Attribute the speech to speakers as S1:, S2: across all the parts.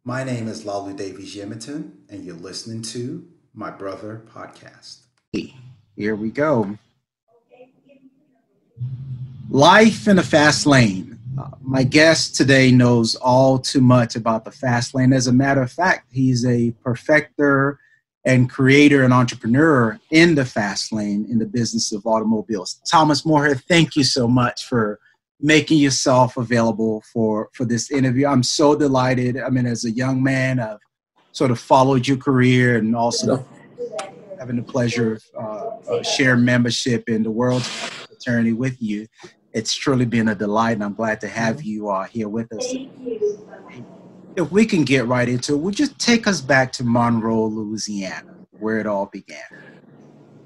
S1: My name is Lalu Davies Yemerton, and you're listening to My Brother Podcast.
S2: Here we go. Life in the fast lane. My guest today knows all too much about the fast lane. As a matter of fact, he's a perfecter and creator and entrepreneur in the fast lane in the business of automobiles. Thomas Moorehead, thank you so much for making yourself available for this interview. I'm so delighted. I mean, as a young man, I've sort of followed your career and also having the pleasure of sharing membership in the world's fraternity with you. It's truly been a delight, and I'm glad to have you here with us. If we can get right into it, would you take us back to Monroe, Louisiana, where it all began?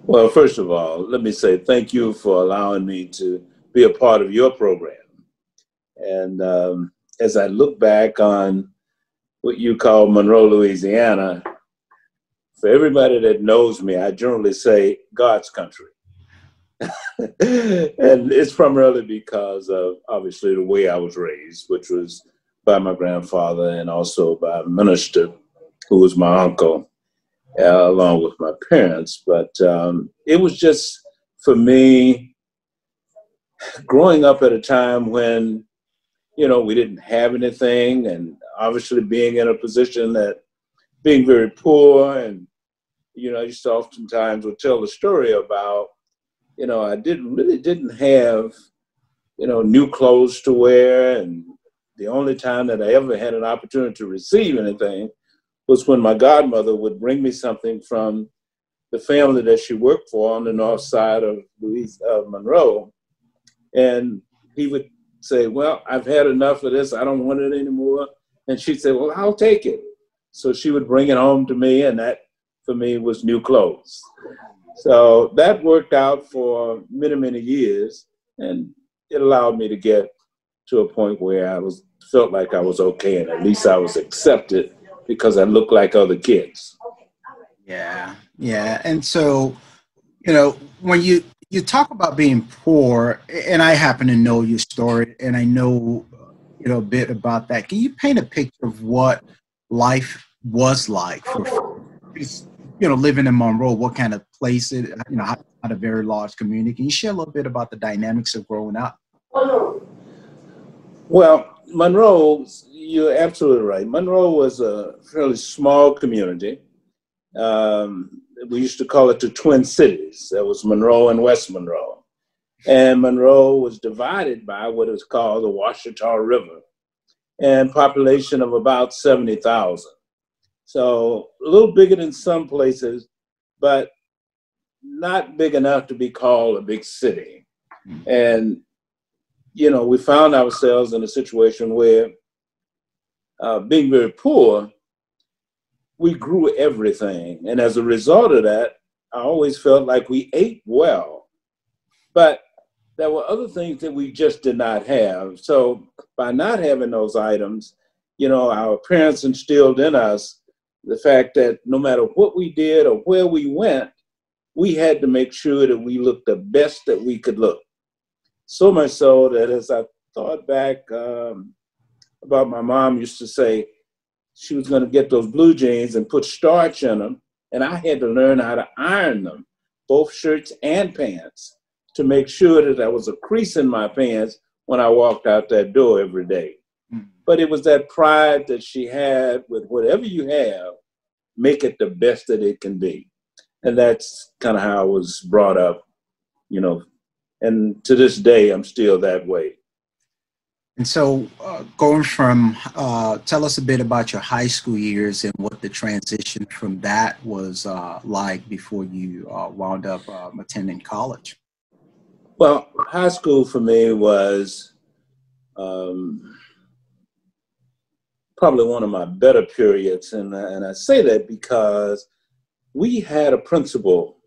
S3: Well, first of all, let me say thank you for allowing me to be a part of your program. And as I look back on what you call Monroe, Louisiana, for everybody that knows me, I generally say God's country. And it's primarily because of, obviously, the way I was raised, which was by my grandfather and also by a minister who was my uncle, along with my parents. But it was just, for me, growing up at a time when, we didn't have anything, and obviously being in a position that being very poor, and, I used to oftentimes would tell the story about, I didn't have, new clothes to wear. And the only time that I ever had an opportunity to receive anything was when my godmother would bring me something from the family that she worked for on the north side of Monroe. And he would say, well, I've had enough of this. I don't want it anymore. And she'd say, well, I'll take it. So she would bring it home to me, and that for me was new clothes. So that worked out for many, many years, and it allowed me to get to a point where felt like I was okay, and at least I was accepted because I looked like other kids.
S2: Yeah. And so, when you talk about being poor, and I happen to know your story, and I know, a bit about that. Can you paint a picture of what life was like for living in Monroe? What kind of place it, had a very large community. Can you share a little bit about the dynamics of growing up?
S3: Well, Monroe, you're absolutely right. Monroe was a fairly small community. We used to call it the Twin Cities. That was Monroe and West Monroe. And Monroe was divided by what is called the Washita River, and population of about 70,000. So a little bigger than some places, but not big enough to be called a big city. And, we found ourselves in a situation where, being very poor, we grew everything. And as a result of that, I always felt like we ate well. But there were other things that we just did not have. So by not having those items, our parents instilled in us the fact that no matter what we did or where we went, we had to make sure that we looked the best that we could look. So much so that as I thought back about, my mom used to say she was going to get those blue jeans and put starch in them, and I had to learn how to iron them, both shirts and pants, to make sure that there was a crease in my pants when I walked out that door every day. But it was that pride that she had with whatever you have, make it the best that it can be. And that's kind of how I was brought up, and to this day, I'm still that way.
S2: And so going from, tell us a bit about your high school years and what the transition from that was like before you wound up attending college.
S3: Well, high school for me was probably one of my better periods. And I say that because we had a principal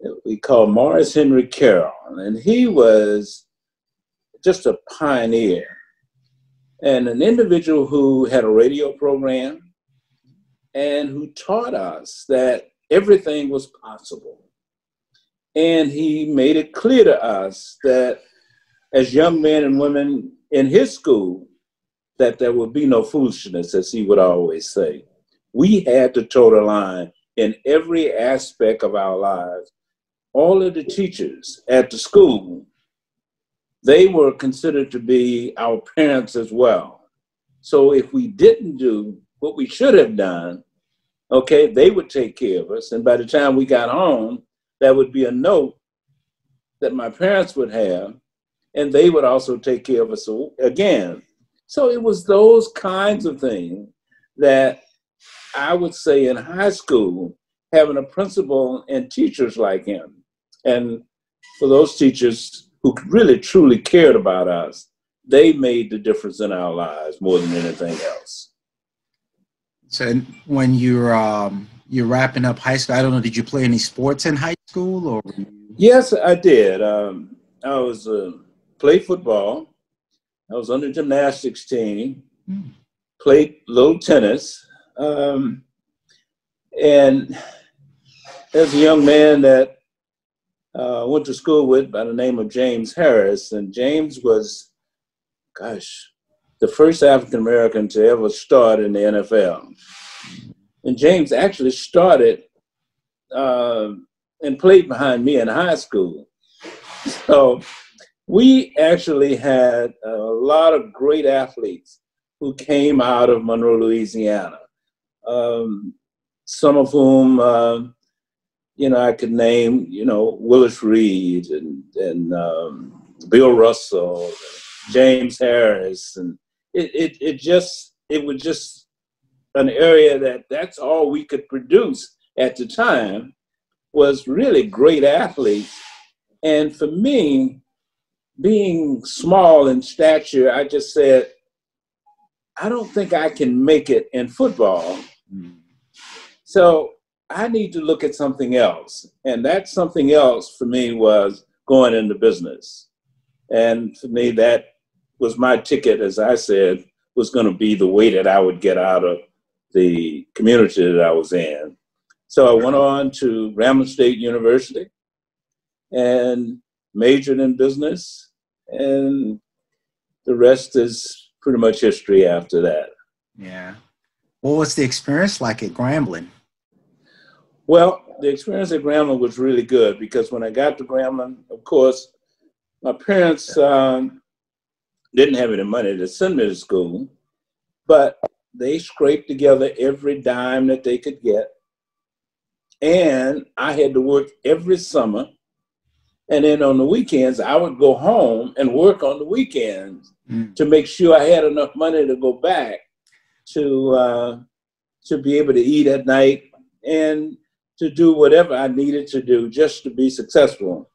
S3: that we called Morris Henry Carroll, and he was just a pioneer and an individual who had a radio program and who taught us that everything was possible. And he made it clear to us that as young men and women in his school, that there would be no foolishness, as he would always say. We had to toe the line in every aspect of our lives. All of the teachers at the school, they were considered to be our parents as well. So if we didn't do what we should have done, okay, they would take care of us. And by the time we got home, there would be a note that my parents would have, and they would also take care of us again. So it was those kinds of things that I would say in high school, having a principal and teachers like him. And for those teachers who really truly cared about us, they made the difference in our lives more than anything else.
S2: So when you're wrapping up high school, I don't know, did you play any sports in high school? Or?
S3: Yes, I did. I was played football. I was on the gymnastics team, played a little tennis. And there's a young man that went to school with by the name of James Harris. And James was, the first African-American to ever start in the NFL. And James actually started and played behind me in high school. So we actually had a lot of great athletes who came out of Monroe, Louisiana. Some of whom, I could name, Willis Reed and Bill Russell, James Harris, and it was just an area that's all we could produce at the time was really great athletes. And for me, being small in stature, I just said, I don't think I can make it in football. So I need to look at something else. And that something else for me was going into business. And for me, that was my ticket, as I said, was going to be the way that I would get out of the community that I was in. So I went on to Grambling State University and majored in business. And the rest is pretty much history after that.
S2: Yeah. What was the experience like at Grambling?
S3: Well, the experience at Grambling was really good because when I got to Grambling, of course, my parents didn't have any money to send me to school, but they scraped together every dime that they could get. And I had to work every summer. And then on the weekends, I would go home and work on the weekends to make sure I had enough money to go back to be able to eat at night and to do whatever I needed to do just to be successful.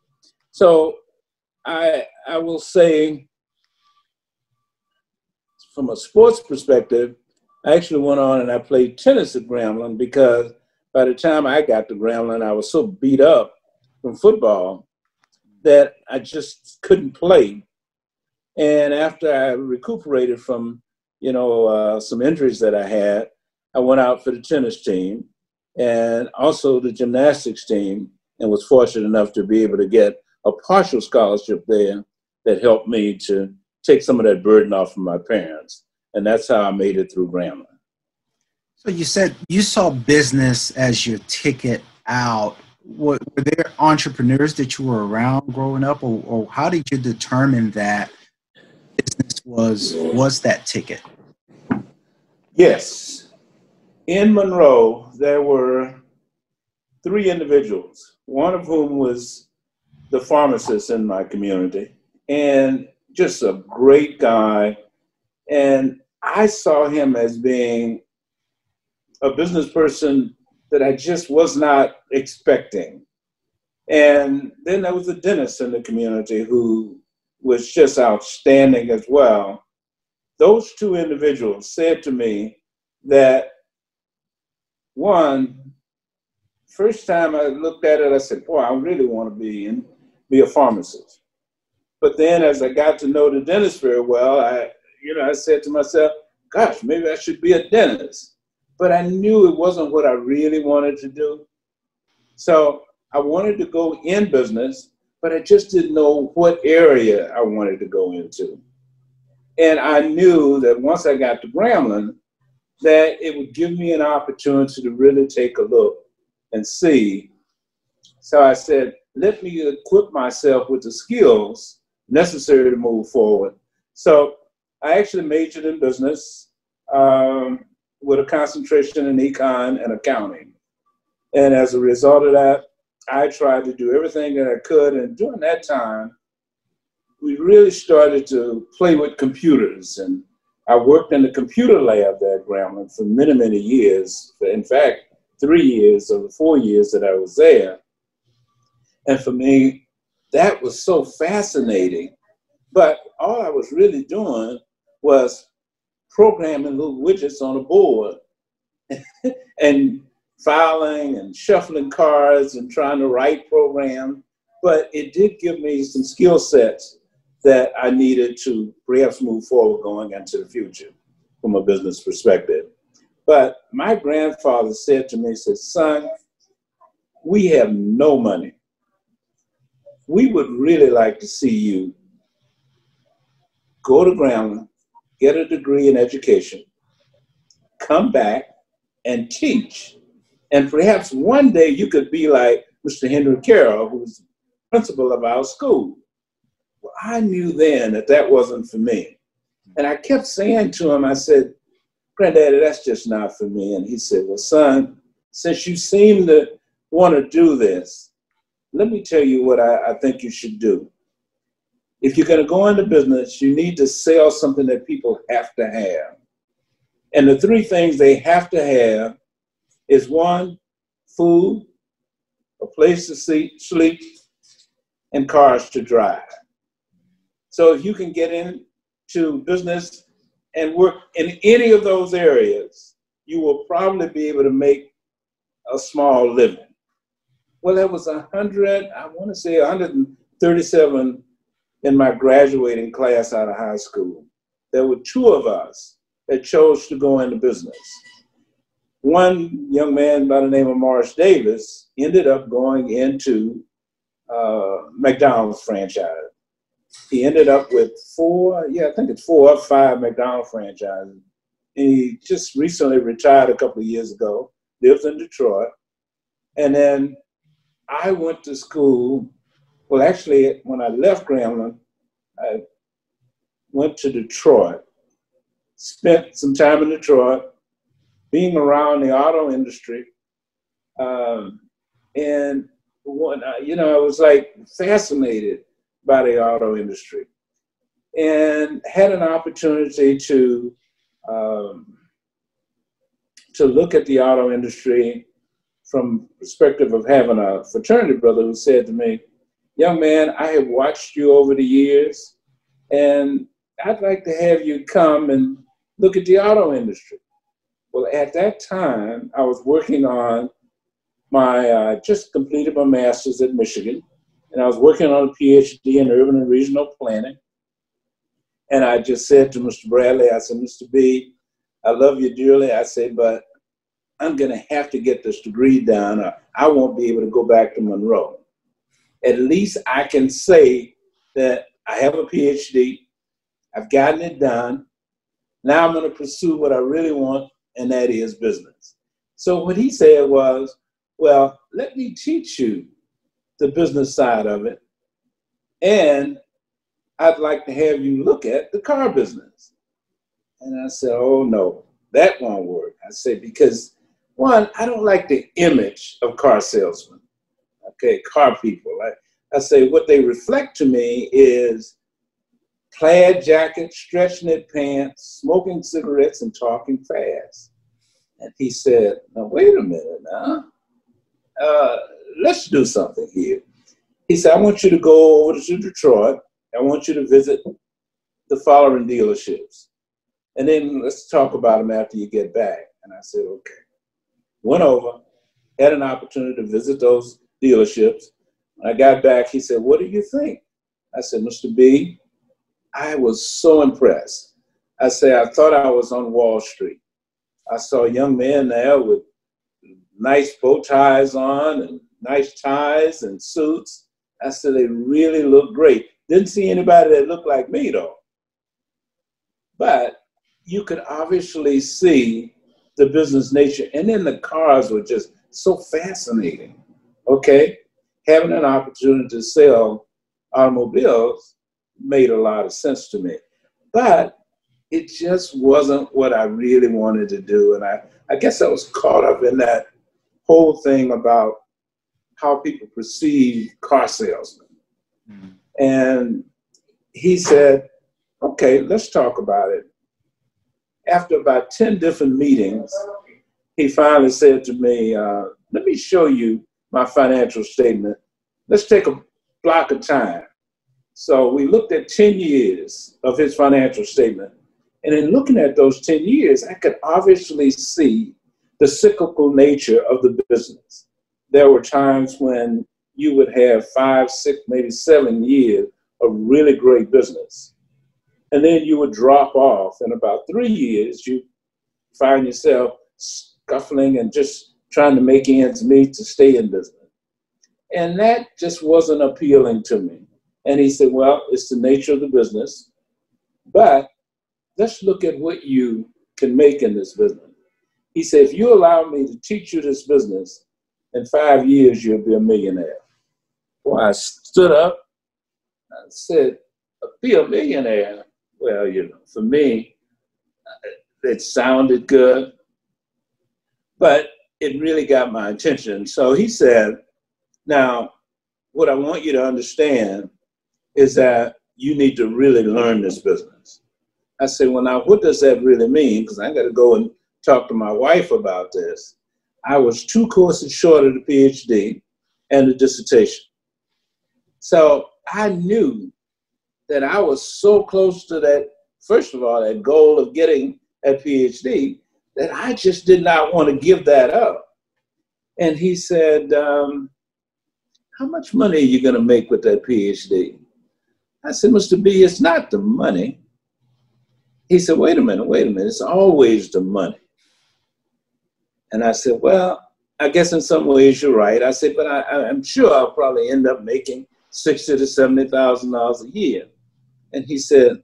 S3: So I will say, from a sports perspective, I actually went on and I played tennis at Grambling because by the time I got to Grambling, I was so beat up from football that I just couldn't play. And after I recuperated from, some injuries that I had, I went out for the tennis team and also the gymnastics team and was fortunate enough to be able to get a partial scholarship there that helped me to take some of that burden off of my parents. And that's how I made it through Grambling.
S2: So you said you saw business as your ticket out. Were there entrepreneurs that you were around growing up, or how did you determine that business was that ticket?
S3: Yes. In Monroe, there were 3 individuals, one of whom was the pharmacist in my community, and just a great guy. And I saw him as being a business person that I just was not expecting. And then there was a dentist in the community who was just outstanding as well. Those 2 individuals said to me that, one, first time I looked at it, I said, boy, I really want to be a pharmacist. But then as I got to know the dentist very well, I said to myself, gosh, maybe I should be a dentist. But I knew it wasn't what I really wanted to do. So I wanted to go in business, but I just didn't know what area I wanted to go into. And I knew that once I got to Grambling, that it would give me an opportunity to really take a look and see. So I said, let me equip myself with the skills necessary to move forward. So I actually majored in business with a concentration in econ and accounting. And as a result of that, I tried to do everything that I could. And during that time, we really started to play with computers. And I worked in the computer lab there at Grambling for many, many years. In fact, 3 years of the 4 years that I was there. And for me, that was so fascinating. But all I was really doing was programming little widgets on a board and filing and shuffling cards and trying to write programs. But it did give me some skill sets that I needed to perhaps move forward going into the future from a business perspective. But my grandfather said to me, he said, son, we have no money. We would really like to see you go to Grambling, get a degree in education, come back and teach. And perhaps one day you could be like Mr. Henry Carroll, who's principal of our school. Well, I knew then that that wasn't for me. And I kept saying to him, I said, Granddaddy, that's just not for me. And he said, well, son, since you seem to want to do this, let me tell you what I think you should do. If you're going to go into business, you need to sell something that people have to have. And the three things they have to have is one, food, a place to sleep, and cars to drive. So if you can get into business and work in any of those areas, you will probably be able to make a small living. Well, there was 137 in my graduating class out of high school. There were 2 of us that chose to go into business. One young man by the name of Morris Davis ended up going into McDonald's franchise. He ended up with 4 or 5 McDonald's franchises. He just recently retired a couple of years ago, lives in Detroit. And then I went to school. Well, actually, when I left Grambling, I went to Detroit, spent some time in Detroit, being around the auto industry. And when I was like fascinated by the auto industry and had an opportunity to look at the auto industry from the perspective of having a fraternity brother who said to me, young man, I have watched you over the years, and I'd like to have you come and look at the auto industry. Well, at that time, I was working on my, just completed my master's at Michigan, and I was working on a Ph.D. in urban and regional planning. And I just said to Mr. Bradley, I said, Mr. B, I love you dearly. I said, but I'm going to have to get this degree done, or I won't be able to go back to Monroe. At least I can say that I have a Ph.D., I've gotten it done. Now I'm going to pursue what I really want, and that is business. So what he said was, well, let me teach you the business side of it, and I'd like to have you look at the car business. And I said, oh no, that won't work. I said, because one, I don't like the image of car salesmen, okay, car people. I say what they reflect to me is plaid jacket, stretch knit pants, smoking cigarettes, and talking fast. And he said, now wait a minute now. Let's do something here. He said, I want you to go over to Detroit. I want you to visit the following dealerships. And then let's talk about them after you get back. And I said, okay. Went over, had an opportunity to visit those dealerships. When I got back, he said, what do you think? I said, Mr. B, I was so impressed. I said, I thought I was on Wall Street. I saw a young man there with nice bow ties on and nice ties and suits. I said, they really look great. Didn't see anybody that looked like me, though. but you could obviously see the business nature. And then the cars were just so fascinating, okay? Having an opportunity to sell automobiles made a lot of sense to me. But it just wasn't what I really wanted to do. And I guess I was caught up in that whole thing about how people perceive car salesmen. Mm-hmm. And he said, okay, let's talk about it. After about 10 different meetings, he finally said to me, let me show you my financial statement. Let's take a block of time. So we looked at 10 years of his financial statement. And in looking at those 10 years, I could obviously see the cyclical nature of the business. There were times when you would have 5, 6, maybe 7 years of really great business. And then you would drop off. In about 3 years, you find yourself scuffling and just trying to make ends meet to stay in business. And that just wasn't appealing to me. And he said, well, it's the nature of the business, but let's look at what you can make in this business. He said, if you allow me to teach you this business, in 5 years, you'll be a millionaire. Well, I stood up. I said, be a millionaire? Well, you know, for me, it sounded good, but it really got my attention. So he said, now, what I want you to understand is that you need to really learn this business. I said, well, now, what does that really mean? Because I got to go and talk to my wife about this. I was 2 courses short of the Ph.D. and the dissertation. So I knew that I was so close to that, first of all, that goal of getting a Ph.D., that I just did not want to give that up. And he said, how much money are you going to make with that Ph.D.? I said, Mr. B, it's not the money. He said, wait a minute, it's always the money. And I said, well, I guess in some ways you're right. I said, but I'm sure I'll probably end up making $60,000 to $70,000 a year. And he said,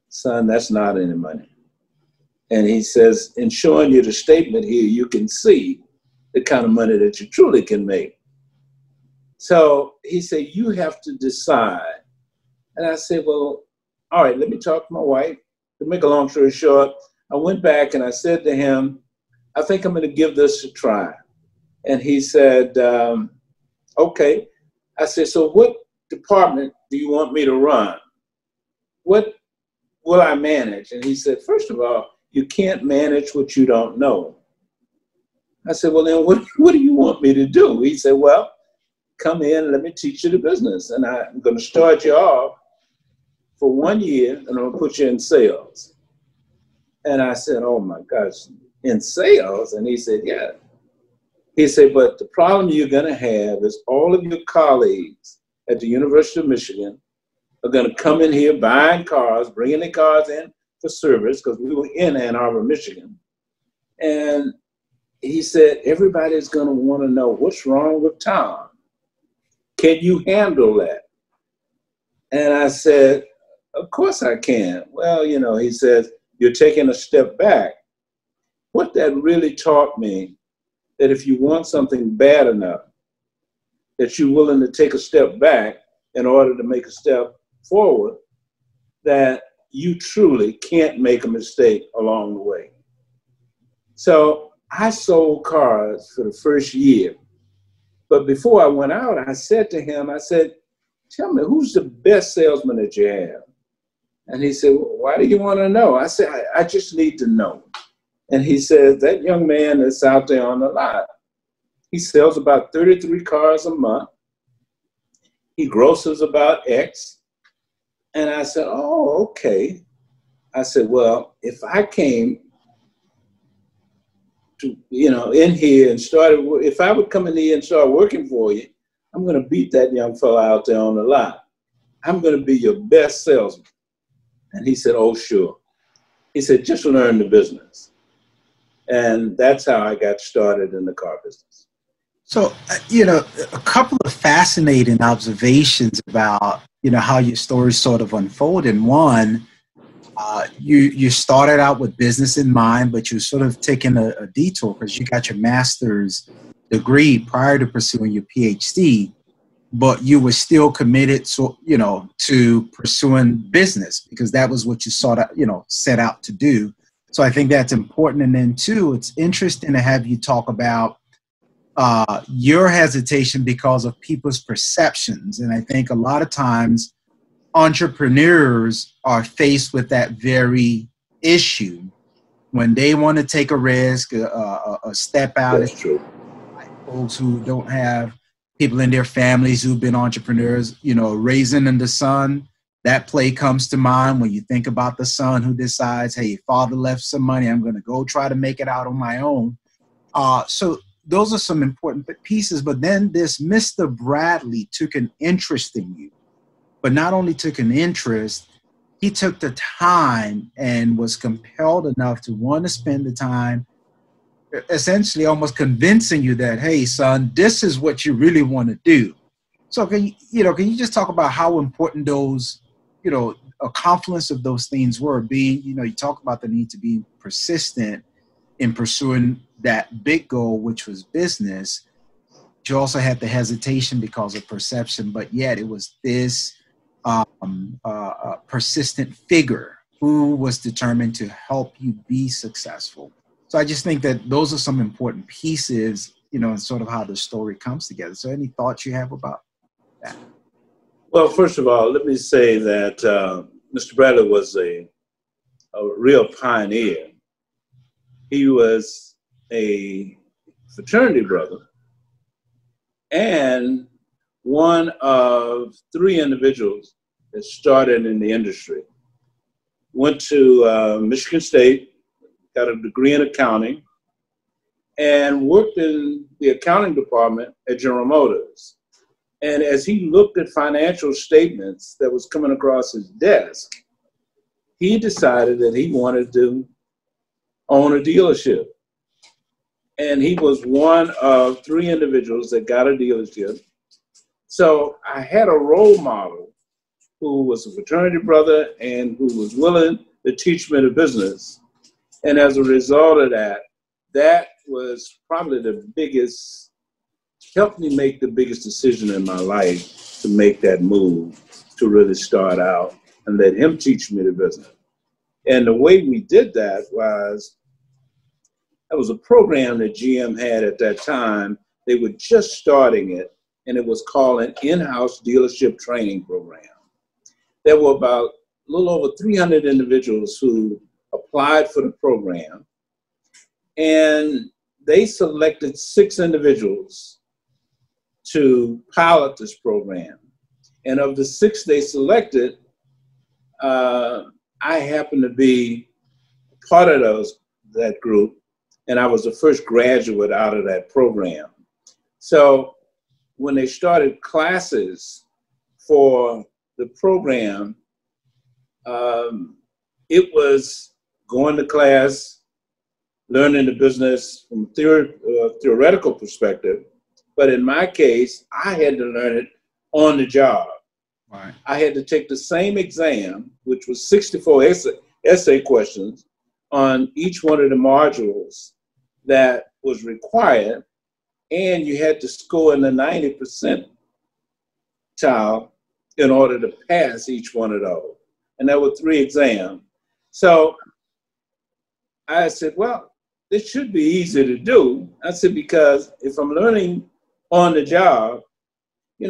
S3: son, that's not any money. And he says, in showing you the statement here, you can see the kind of money that you truly can make. So he said, you have to decide. And I said, well, all right, let me talk to my wife. To make a long story short, I went back and I said to him, I think I'm going to give this a try. And he said, okay. I said, so what department do you want me to run? What will I manage? And he said, first of all, you can't manage what you don't know. I said, well, then what do you want me to do? He said, well, come in and let me teach you the business. And I'm going to start you off for 1 year, and I'm going to put you in sales. And I said, oh, my gosh, in sales? And he said, yeah. He said, but the problem you're going to have is all of your colleagues at the University of Michigan are going to come in here buying cars, bringing their cars in for service, because we were in Ann Arbor, Michigan. And he said, everybody's going to want to know what's wrong with Tom. Can you handle that? And I said, of course I can. Well, you know, he says, you're taking a step back. What that really taught me, that if you want something bad enough, that you're willing to take a step back in order to make a step forward, that you truly can't make a mistake along the way. So I sold cars for the first year. But before I went out, I said to him, I said, tell me, who's the best salesman that you have? And he said, well, why do you want to know? I said, I just need to know. And he said, that young man that's out there on the lot, he sells about 33 cars a month. He grosses about X. And I said, oh, okay. I said, well, if I came to, you know, in here and if I would come in here and start working for you, I'm going to beat that young fellow out there on the lot. I'm going to be your best salesman. And he said, oh, sure. He said, just learn the business. And that's how I got started in the car business.
S2: So, you know, a couple of fascinating observations about, you know, how your story sort of unfolded. One, You started out with business in mind, but you sort of taken a detour because you got your master's degree prior to pursuing your Ph.D., but you were still committed, to pursuing business because that was what you set out to do. So I think that's important. And then too, it's interesting to have you talk about your hesitation because of people's perceptions. And I think a lot of times entrepreneurs are faced with that very issue when they want to take a risk, a step out.
S3: That's true.
S2: Folks who don't have people in their families who've been entrepreneurs, raising in the son. That play comes to mind when you think about the son who decides, hey, father left some money, I'm going to go try to make it out on my own. So those are some important pieces. But then this Mr. Bradley took an interest in you, but not only took an interest, he took the time and was compelled enough to want to spend the time essentially almost convincing you that, hey, son, this is what you really want to do. So can you just talk about how important those, a confluence of those things were being, you talk about the need to be persistent in pursuing that big goal, which was business. You also had the hesitation because of perception, but yet it was this persistent figure who was determined to help you be successful. So I just think that those are some important pieces, and sort of how the story comes together. So any thoughts you have about that?
S3: Well, first of all, let me say that Mr. Bradley was a real pioneer. He was a fraternity brother and one of 3 individuals that started in the industry. Went to Michigan State, got a degree in accounting, and worked in the accounting department at General Motors. And as he looked at financial statements that was coming across his desk, he decided that he wanted to own a dealership. And he was one of 3 individuals that got a dealership. So I had a role model who was a fraternity brother and who was willing to teach me the business. And as a result of that, that was probably the biggest, helped me make the biggest decision in my life to make that move, to really start out and let him teach me the business. And the way we did that was a program that GM had at that time. They were just starting it, and it was called an in-house dealership training program. There were about a little over 300 individuals who applied for the program, and they selected 6 individuals to pilot this program. And of the 6 they selected, I happened to be part of that group, and I was the first graduate out of that program. So when they started classes for the program, it was going to class, learning the business from a theoretical perspective. But in my case, I had to learn it on the job.
S2: Right.
S3: I had to take the same exam, which was 64 essay questions on each one of the modules that was required. And you had to score in the 90% in order to pass each one of those. And there were 3 exams. So I said, well, this should be easy to do. I said, because if I'm learning on the job,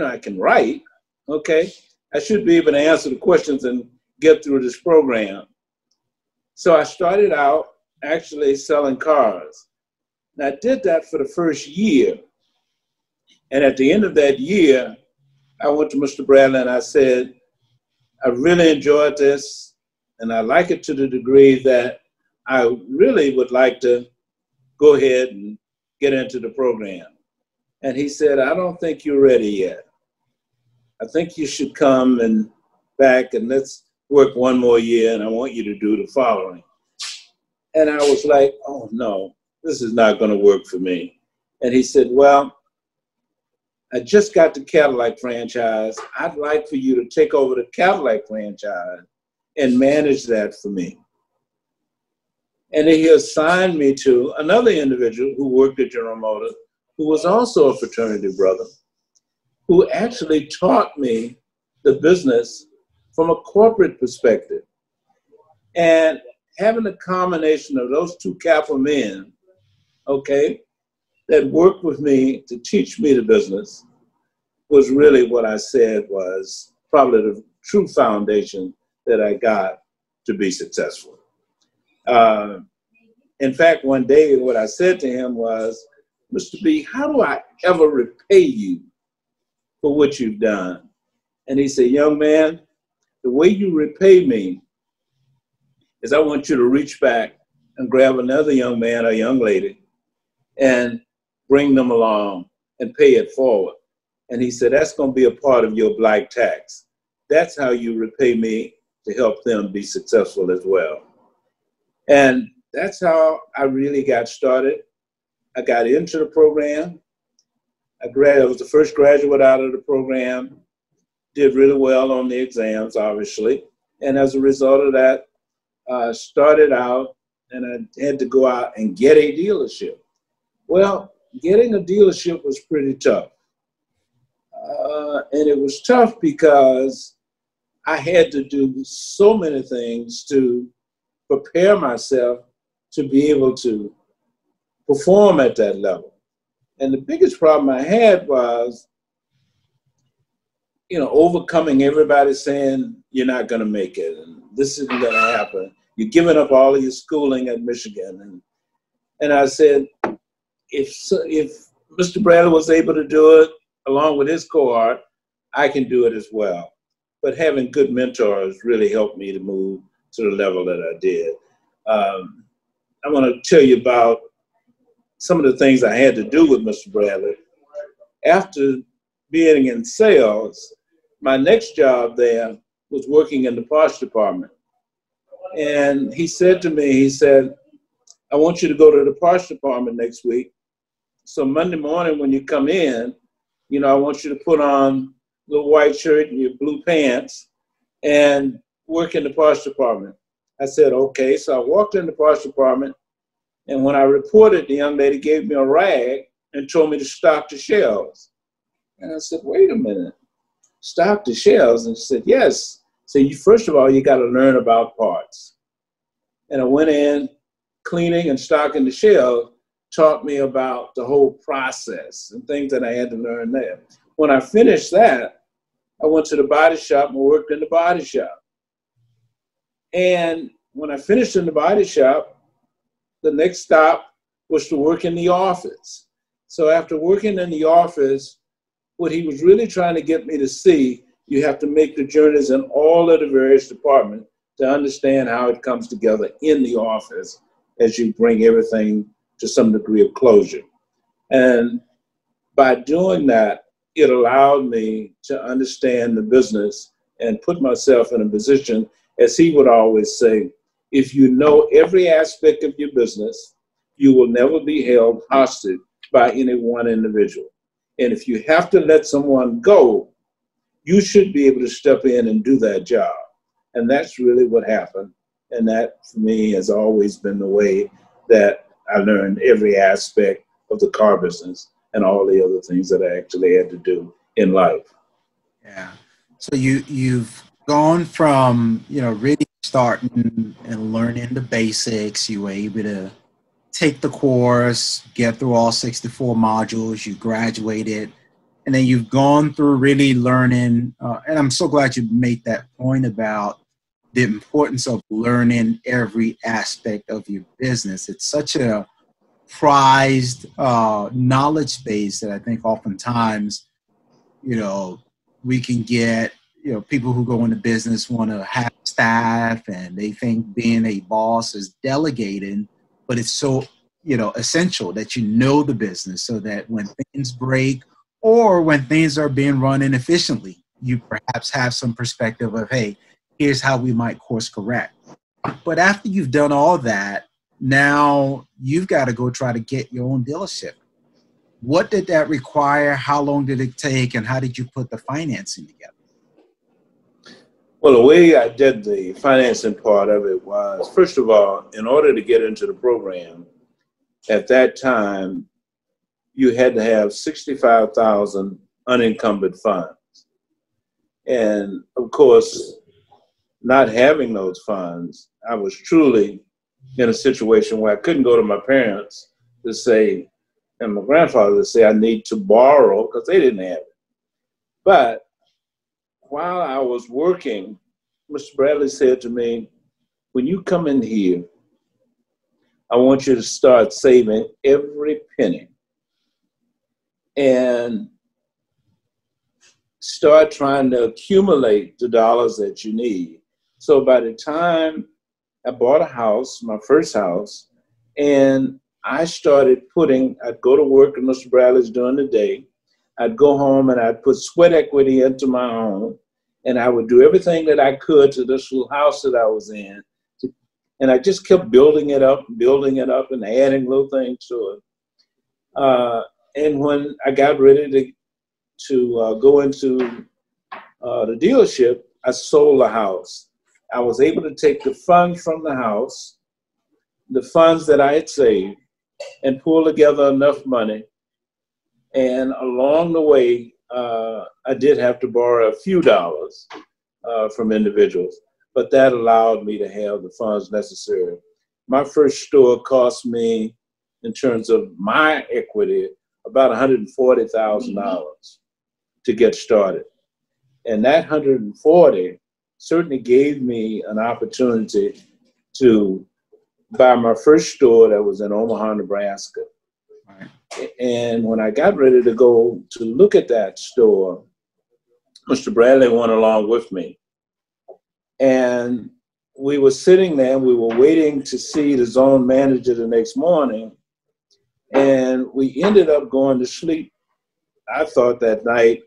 S3: I can write, okay? I should be able to answer the questions and get through this program. So I started out actually selling cars. And I did that for the first year. And at the end of that year, I went to Mr. Bradley and I said, I really enjoyed this, and I like it to the degree that I really would like to go ahead and get into the program. And he said, I don't think you're ready yet. I think you should come and back and let's work one more year, and I want you to do the following. And I was like, oh no, this is not going to work for me. And he said, well, I just got the Cadillac franchise. I'd like for you to take over the Cadillac franchise and manage that for me. And then he assigned me to another individual who worked at General Motors, who was also a fraternity brother, who actually taught me the business from a corporate perspective. And having a combination of those two capital men, okay, that worked with me to teach me the business was really what I said was probably the true foundation that I got to be successful. In fact, one day what I said to him was, Mr. B, how do I ever repay you for what you've done? And he said, young man, the way you repay me is I want you to reach back and grab another young man or young lady and bring them along and pay it forward. And he said, that's going to be a part of your black tax. That's how you repay me to help them be successful as well. And that's how I really got started. I got into the program. I was the first graduate out of the program, did really well on the exams, obviously. And as a result of that, started out and I had to go out and get a dealership. Well, getting a dealership was pretty tough. And it was tough because I had to do so many things to prepare myself to be able to perform at that level. And the biggest problem I had was, overcoming everybody saying, you're not going to make it, and this isn't going to happen. You're giving up all of your schooling at Michigan. And I said, if Mr. Bradley was able to do it along with his cohort, I can do it as well. But having good mentors really helped me to move to the level that I did. I want to tell you about some of the things I had to do with Mr. Bradley. After being in sales, my next job there was working in the parts department. And he said to me, I want you to go to the parts department next week. So Monday morning when you come in, I want you to put on a little white shirt and your blue pants and work in the parts department. I said, okay. So I walked in the parts department, and when I reported, the young lady gave me a rag and told me to stock the shelves. And I said, wait a minute, stock the shelves? And she said, yes. So first of all, you got to learn about parts. And I went in, cleaning and stocking the shelves taught me about the whole process and things that I had to learn there. When I finished that, I went to the body shop and worked in the body shop. And when I finished in the body shop, the next stop was to work in the office. So after working in the office, what he was really trying to get me to see, you have to make the journeys in all of the various departments to understand how it comes together in the office as you bring everything to some degree of closure. And by doing that, it allowed me to understand the business and put myself in a position, as he would always say, if you know every aspect of your business, you will never be held hostage by any one individual. And if you have to let someone go, you should be able to step in and do that job. And that's really what happened. And that, for me, has always been the way that I learned every aspect of the car business and all the other things that I actually had to do in life.
S2: Yeah. So you've gone from, really starting and learning the basics. You were able to take the course, get through all 64 modules, you graduated, and then you've gone through really learning. And I'm so glad you made that point about the importance of learning every aspect of your business. It's such a prized knowledge base that I think oftentimes, we can get, people who go into business want to have staff and they think being a boss is delegating, but it's so, essential that you know the business so that when things break or when things are being run inefficiently, you perhaps have some perspective of, hey, here's how we might course correct. But after you've done all that, now you've got to go try to get your own dealership. What did that require? How long did it take? And how did you put the financing together?
S3: Well, the way I did the financing part of it was, first of all, in order to get into the program, at that time, you had to have 65,000 unencumbered funds. And of course, not having those funds, I was truly in a situation where I couldn't go to my parents to say, and my grandfather to say, I need to borrow, because they didn't have it. But while I was working, Mr. Bradley said to me, when you come in here, I want you to start saving every penny and start trying to accumulate the dollars that you need. So by the time I bought a house, my first house, and I started I'd go to work at Mr. Bradley's during the day. I'd go home and I'd put sweat equity into my home, and I would do everything that I could to this little house that I was in. And I just kept building it up and adding little things to it. And when I got ready to go into the dealership, I sold the house. I was able to take the funds from the house, the funds that I had saved, and pull together enough money. And along the way, I did have to borrow a few dollars from individuals, but that allowed me to have the funds necessary. My first store cost me, in terms of my equity, about $140,000 to get started. And that 140 certainly gave me an opportunity to buy my first store that was in Omaha, Nebraska. Right. And when I got ready to go to look at that store, Mr. Bradley went along with me. And we were sitting there, we were waiting to see the zone manager the next morning. And we ended up going to sleep, I thought, that night.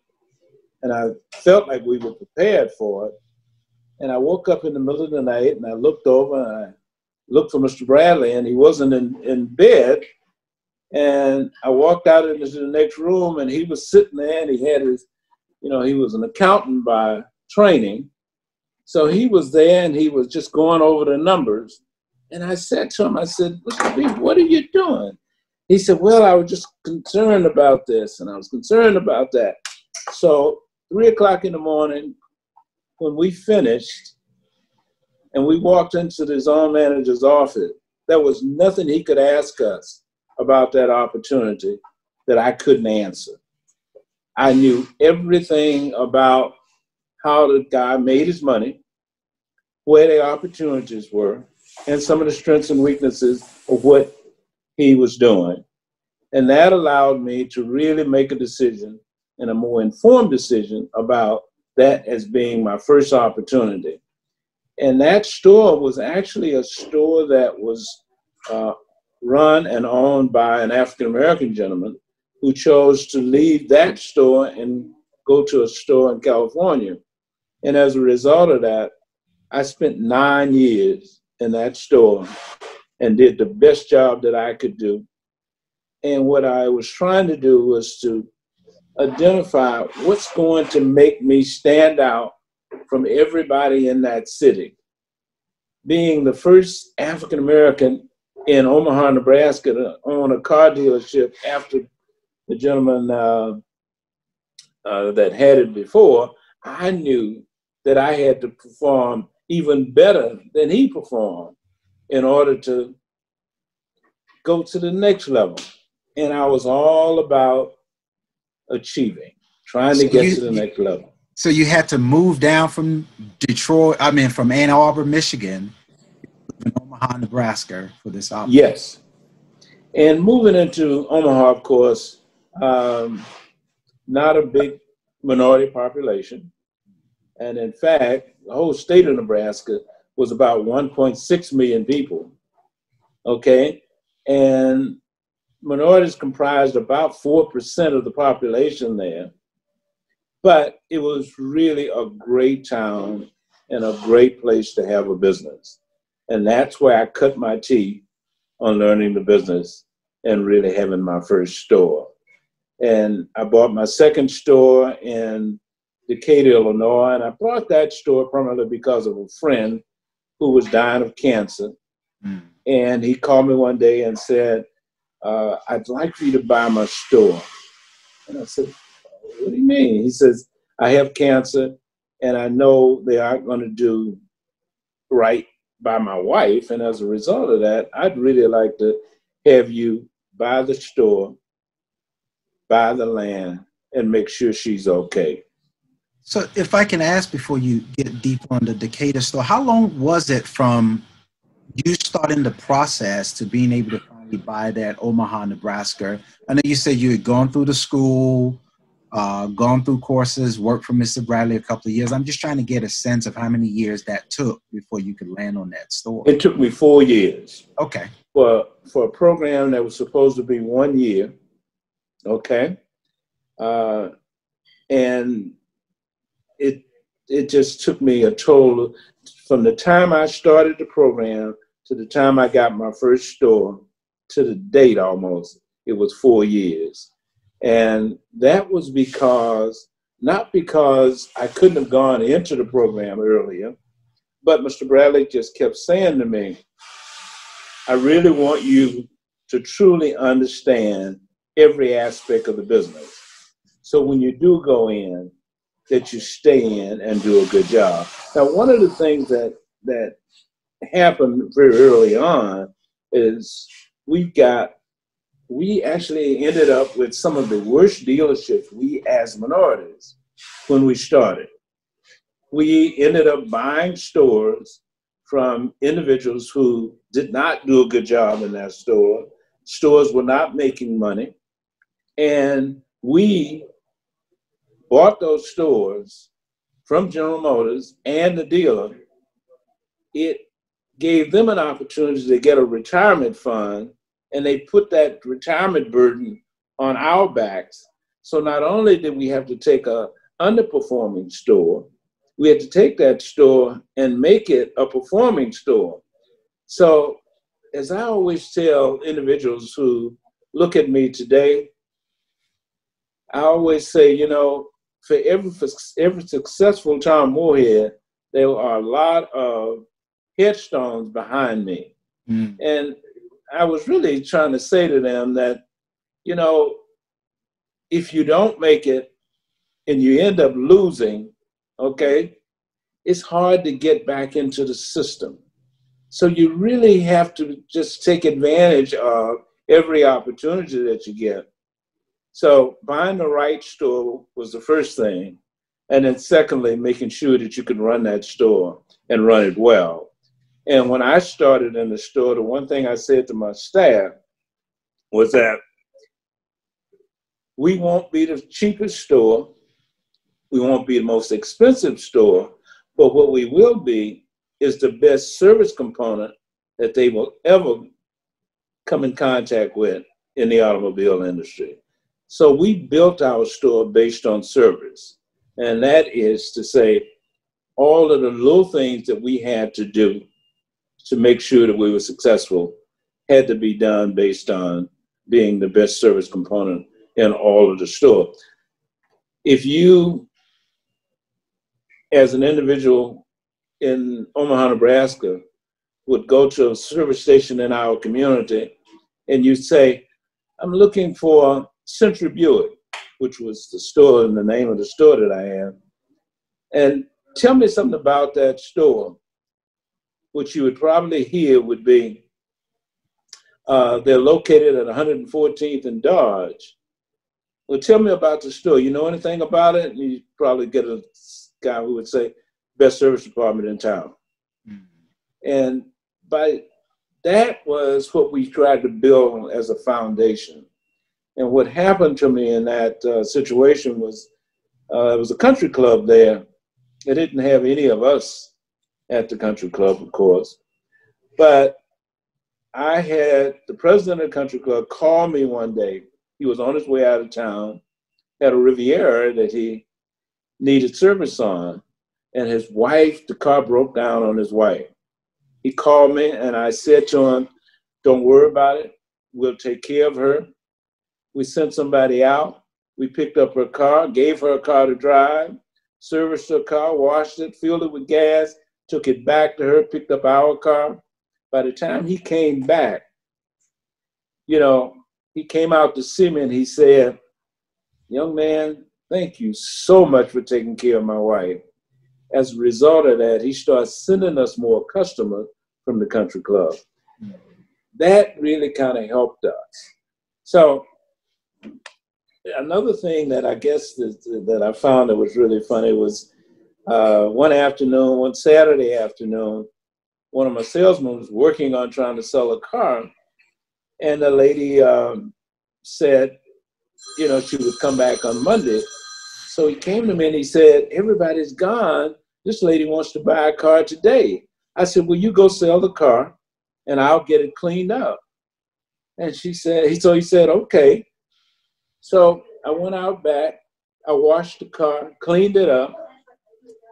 S3: And I felt like we were prepared for it. And I woke up in the middle of the night and I looked over and I looked for Mr. Bradley, and he wasn't in bed. And I walked out into the next room and he was sitting there, and he had his, he was an accountant by training. So he was there and he was just going over the numbers. And I said to him, I said, Mr. B, what are you doing? He said, well, I was just concerned about this and I was concerned about that. So 3 o'clock in the morning, when we finished and we walked into the zone manager's office, there was nothing he could ask us about that opportunity that I couldn't answer. I knew everything about how the guy made his money, where the opportunities were, and some of the strengths and weaknesses of what he was doing. And that allowed me to really make a decision, and a more informed decision, about that as being my first opportunity. And that store was actually a store that was run and owned by an African-American gentleman who chose to leave that store and go to a store in California. And as a result of that, I spent 9 years in that store and did the best job that I could do. And what I was trying to do was to identify what's going to make me stand out from everybody in that city. Being the first African-American in Omaha, Nebraska to own a car dealership after the gentleman that had it before, I knew that I had to perform even better than he performed in order to go to the next level. And I was all about achieving, trying to get to the next level.
S2: So you had to move down from from Ann Arbor, Michigan, to Omaha, Nebraska for this opportunity.
S3: Yes. And moving into Omaha, of course, not a big minority population. And in fact, the whole state of Nebraska was about 1.6 million people. Okay. And minorities comprised about 4% of the population there. But it was really a great town and a great place to have a business. And that's where I cut my teeth on learning the business and really having my first store. And I bought my second store in Decatur, Illinois, and I bought that store primarily because of a friend who was dying of cancer. And he called me one day and said, I'd like for you to buy my store. And I said, what do you mean? He says, I have cancer and I know they aren't going to do right by my wife. And as a result of that, I'd really like to have you buy the store, buy the land, and make sure she's okay.
S2: So if I can ask before you get deep on the Decatur store, how long was it from you starting the process to being able to finally buy that Omaha, Nebraska? I know you said you had gone through the school, gone through courses, worked for Mr. Bradley a couple of years. I'm just trying to get a sense of how many years that took before you could land on that store.
S3: It took me 4 years.
S2: Okay.
S3: For a program that was supposed to be 1 year. Okay. And it just took me a total, from the time I started the program to the time I got my first store to the date almost, it was 4 years. And that was not because I couldn't have gone into the program earlier, but Mr. Bradley just kept saying to me, I really want you to truly understand every aspect of the business. So when you do go in, that you stay in and do a good job. Now, one of the things that happened very early on is we actually ended up with some of the worst dealerships, we as minorities, when we started. We ended up buying stores from individuals who did not do a good job in that store. Stores were not making money. And we bought those stores from General Motors and the dealer. It gave them an opportunity to get a retirement fund, and they put that retirement burden on our backs. So not only did we have to take a underperforming store, we had to take that store and make it a performing store. So as I always tell individuals who look at me today, I always say, you know, for every successful Tom Moorehead, there are a lot of headstones behind me. And I was really trying to say to them that, you know, if you don't make it and you end up losing, okay, it's hard to get back into the system. So you really have to just take advantage of every opportunity that you get. So buying the right store was the first thing. And then secondly, making sure that you can run that store and run it well. And when I started in the store, the one thing I said to my staff was that we won't be the cheapest store. We won't be the most expensive store. But what we will be is the best service component that they will ever come in contact with in the automobile industry. So we built our store based on service. And that is to say, all of the little things that we had to do to make sure that we were successful had to be done based on being the best service component in all of the store. If you, as an individual in Omaha, Nebraska, would go to a service station in our community and you say, I'm looking for Sentry Buick, which was the store and the name of the store that I have, and tell me something about that store. What you would probably hear would be, they're located at 114th and Dodge. Well, tell me about the store. You know anything about it? And you probably get a guy who would say, best service department in town. And by that was what we tried to build as a foundation. And what happened to me in that situation was, it was a country club there. It didn't have any of us at the country club, of course. But I had the president of the country club call me one day. He was on his way out of town, had a Riviera that he needed service on. And his wife, the car broke down on his wife. He called me and I said to him, don't worry about it. We'll take care of her. We sent somebody out. We picked up her car, gave her a car to drive. serviced her car, washed it, filled it with gas, took it back to her, picked up our car. By the time he came back, you know, he came out to see me and he said, young man, thank you so much for taking care of my wife. As a result of that, he started sending us more customers from the country club. That really kind of helped us. So another thing that I guess that I found that was really funny was one Saturday afternoon, one of my salesmen was working on trying to sell a car, and the lady said, you know, she would come back on Monday. So he came to me and he said, everybody's gone. This lady wants to buy a car today. I said, well, you go sell the car and I'll get it cleaned up. And he said, okay. So I went out back, I washed the car, cleaned it up.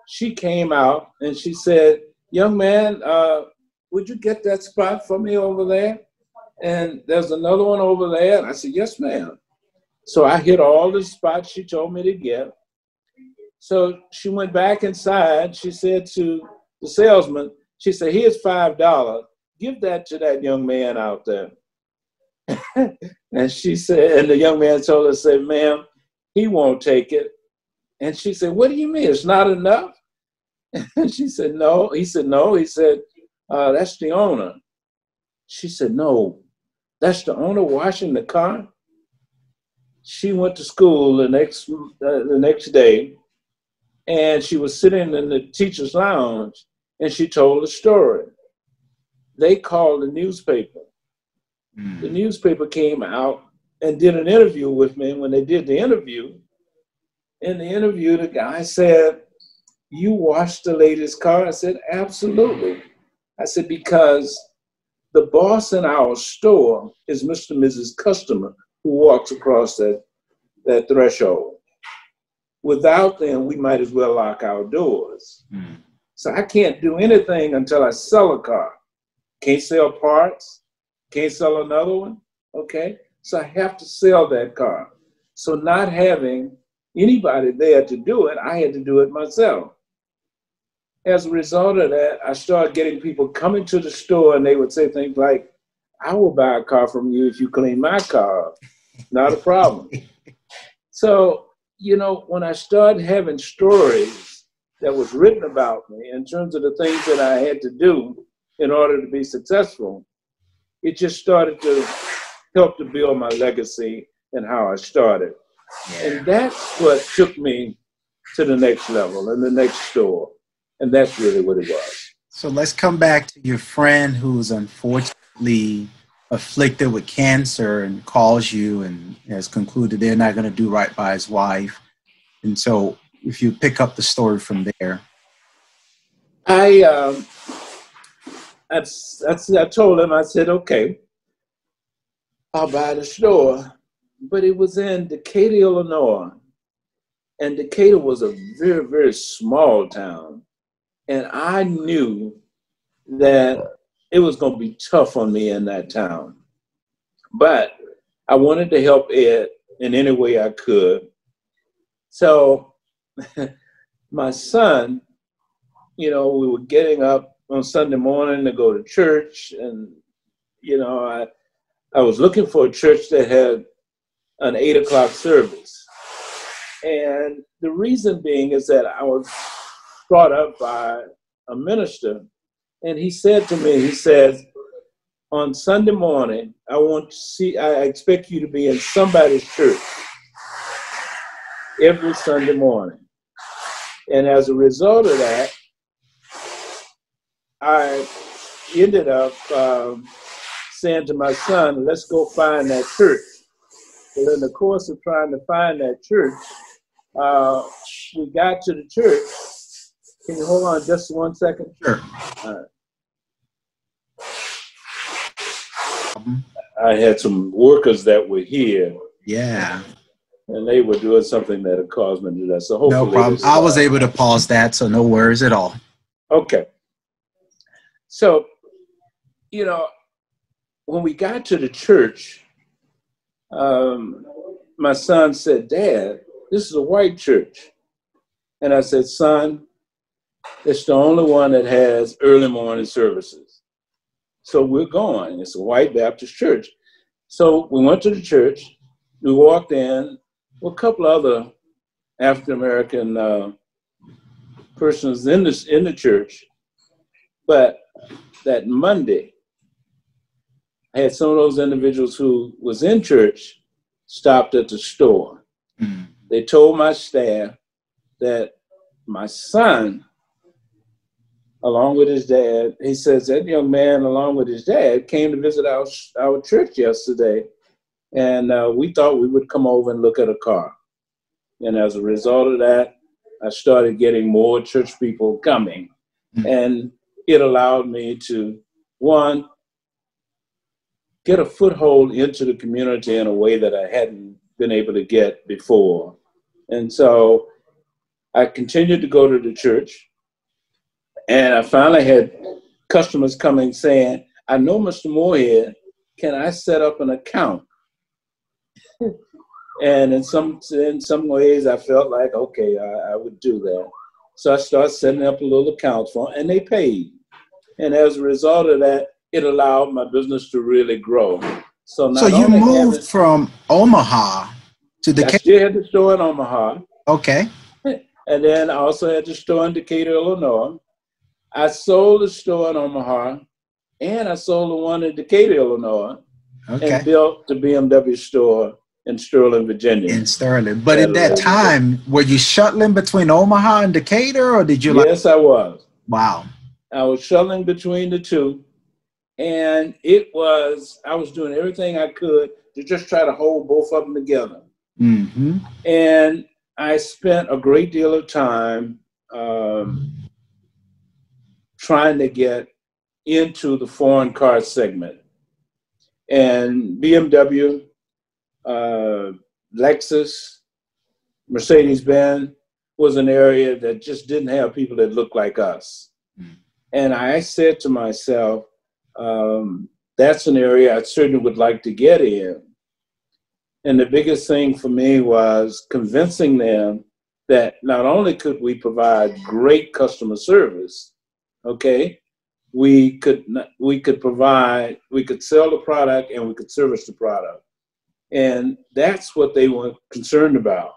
S3: She came out and she said, young man, would you get that spot for me over there? And there's another one over there. And I said, yes, ma'am. So I hit all the spots she told me to get. So she went back inside. She said to the salesman, she said, here's $5. Give that to that young man out there. And she said, and the young man told her, said, ma'am, he won't take it. And she said, what do you mean? It's not enough? And she said, no. He said, no. He said, that's the owner. She said, no, that's the owner washing the car? She went to school the next day, and she was sitting in the teacher's lounge, and she told a story. They called the newspaper. The newspaper came out and did an interview with me. And when they did the interview, in the interview, the guy said, you washed the lady's car? I said, absolutely. I said, because the boss in our store is Mr. and Mrs. Customer who walks across that threshold. Without them, we might as well lock our doors. So I can't do anything until I sell a car. Can't sell parts, can't sell another one, okay? So I have to sell that car. So not having anybody there to do it, I had to do it myself. As a result of that, I started getting people coming to the store and they would say things like, I will buy a car from you if you clean my car up. Not a problem. So, you know, when I started having stories that was written about me in terms of the things that I had to do in order to be successful, it just started to help to build my legacy and how I started. Yeah. And that's what took me to the next level and the next store. And that's really what it was.
S2: So let's come back to your friend who's unfortunately afflicted with cancer and calls you and has concluded they're not going to do right by his wife. And so if you pick up the story from there.
S3: I told him, I said, okay, I'll buy the store. But it was in Decatur, Illinois. And Decatur was a very, very small town. And I knew that it was going to be tough on me in that town. But I wanted to help Ed in any way I could. So my son, you know, we were getting up on Sunday morning to go to church. And, you know, I was looking for a church that had an 8 o'clock service. And the reason being is that I was brought up by a minister. And he said to me, he says, on Sunday morning, I expect you to be in somebody's church every Sunday morning. And as a result of that, I ended up saying to my son, let's go find that church. Well, in the course of trying to find that church, we got to the church. Can you hold on just 1 second?
S2: Sure.
S3: All right. I had some workers that were here.
S2: Yeah.
S3: And they were doing something that had caused me to do that. So hopefully.
S2: No problem. I was able to pause that, so no worries at all.
S3: Okay. So, you know, when we got to the church, my son said, Dad, this is a white church. And I said, son, it's the only one that has early morning services. So we're going. It's a white Baptist church. So we went to the church. We walked in with a couple other African-American persons in the church. But that Monday, I had some of those individuals who was in church stopped at the store. Mm. They told my staff that my son, along with his dad, he says that young man, along with his dad, came to visit our church yesterday, and we thought we would come over and look at a car. And as a result of that, I started getting more church people coming, and it allowed me to, one, get a foothold into the community in a way that I hadn't been able to get before. And so I continued to go to the church, and I finally had customers coming saying, I know Mr. Moorehead, can I set up an account? And in some ways I felt like, okay, I would do that. So I started setting up a little account for them, and they paid. And as a result of that, it allowed my business to really grow. So
S2: you moved from Omaha to Decatur?
S3: I still had the store in Omaha.
S2: Okay.
S3: And then I also had the store in Decatur, Illinois. I sold the store in Omaha, and I sold the one in Decatur, Illinois, and built the BMW store in Sterling, Virginia.
S2: In Sterling. But at that time, were you shuttling between Omaha and Decatur, or did you
S3: Yes, I was.
S2: Wow.
S3: I was shuttling between the two. And I was doing everything I could to just try to hold both of them together. Mm-hmm. And I spent a great deal of time trying to get into the foreign car segment. And BMW, Lexus, Mercedes-Benz was an area that just didn't have people that looked like us. Mm. And I said to myself, that's an area I certainly would like to get in. And the biggest thing for me was convincing them that not only could we provide great customer service, okay, we could sell the product and we could service the product. And that's what they were concerned about.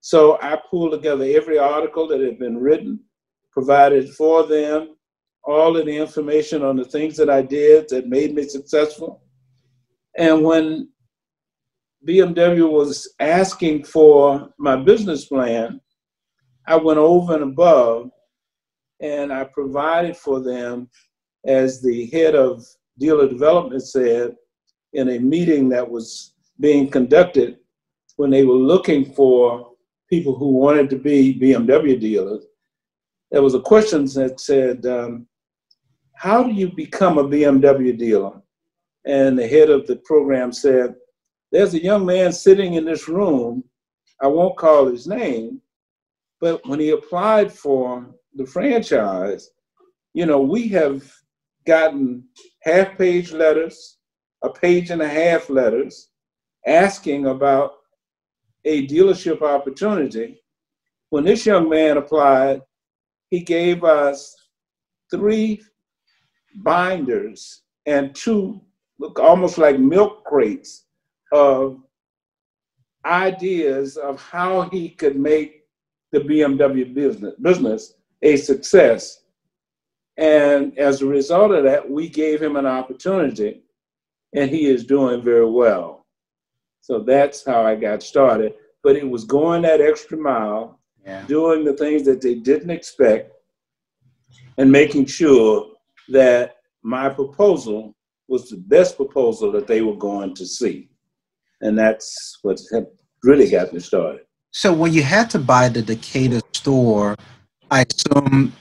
S3: So I pulled together every article that had been written, provided for them all of the information on the things that I did that made me successful. And when BMW was asking for my business plan, I went over and above, and I provided for them, as the head of dealer development said in a meeting that was being conducted when they were looking for people who wanted to be BMW dealers. There was a question that said, how do you become a BMW dealer? And the head of the program said, there's a young man sitting in this room, I won't call his name, but when he applied for the franchise, we have gotten half-page letters, a page and a half letters, asking about a dealership opportunity. When this young man applied, he gave us 3 binders and 2 look almost like milk crates of ideas of how he could make the BMW business a success. And as a result of that, we gave him an opportunity, and he is doing very well. So that's how I got started. But it was going that extra mile, doing the things that they didn't expect, and making sure that my proposal was the best proposal that they were going to see. And that's what really got me started.
S2: So when you had to buy the Decatur store, I assume,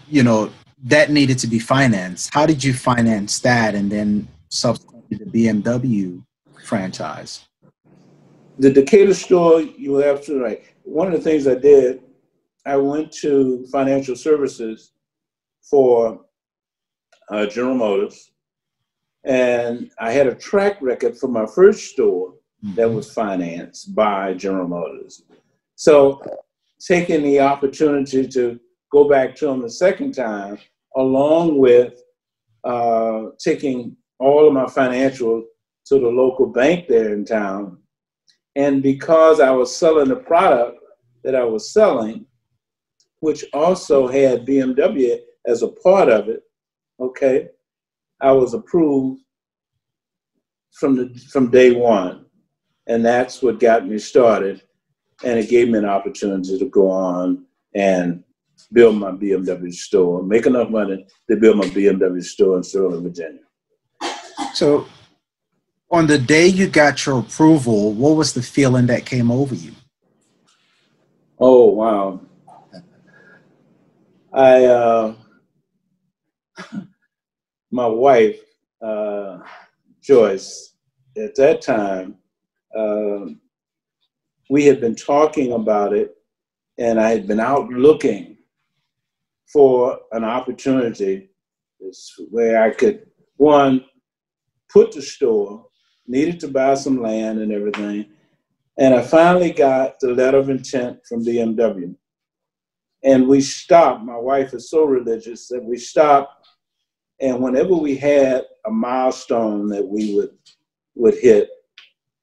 S2: that needed to be financed. How did you finance that, and then subsequently the BMW franchise?
S3: The Decatur store, you were absolutely right. One of the things I did, I went to financial services for General Motors, and I had a track record for my first store that was financed by General Motors. So taking the opportunity to go back to them the second time, along with taking all of my financial to the local bank there in town. And because I was selling the product that I was selling, which also had BMW as a part of it, okay, I was approved from day one. And that's what got me started. And it gave me an opportunity to go on and build my BMW store, make enough money to build my BMW store in Sterling, Virginia.
S2: So on the day you got your approval, what was the feeling that came over you?
S3: Oh, wow. My wife, Joyce, at that time, we had been talking about it, and I had been out looking for an opportunity where I could, one, put the store, needed to buy some land and everything, and I finally got the letter of intent from BMW. And we stopped. My wife is so religious that we stopped, and whenever we had a milestone that we would hit,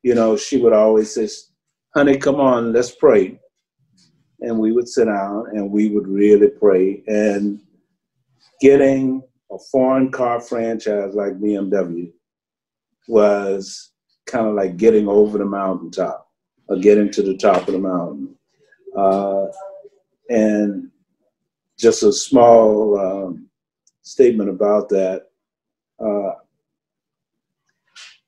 S3: you know, she would always say, honey, come on, let's pray. And we would sit down and we would really pray. And getting a foreign car franchise like BMW was kind of like getting over the mountaintop or getting to the top of the mountain. And just a small statement about that.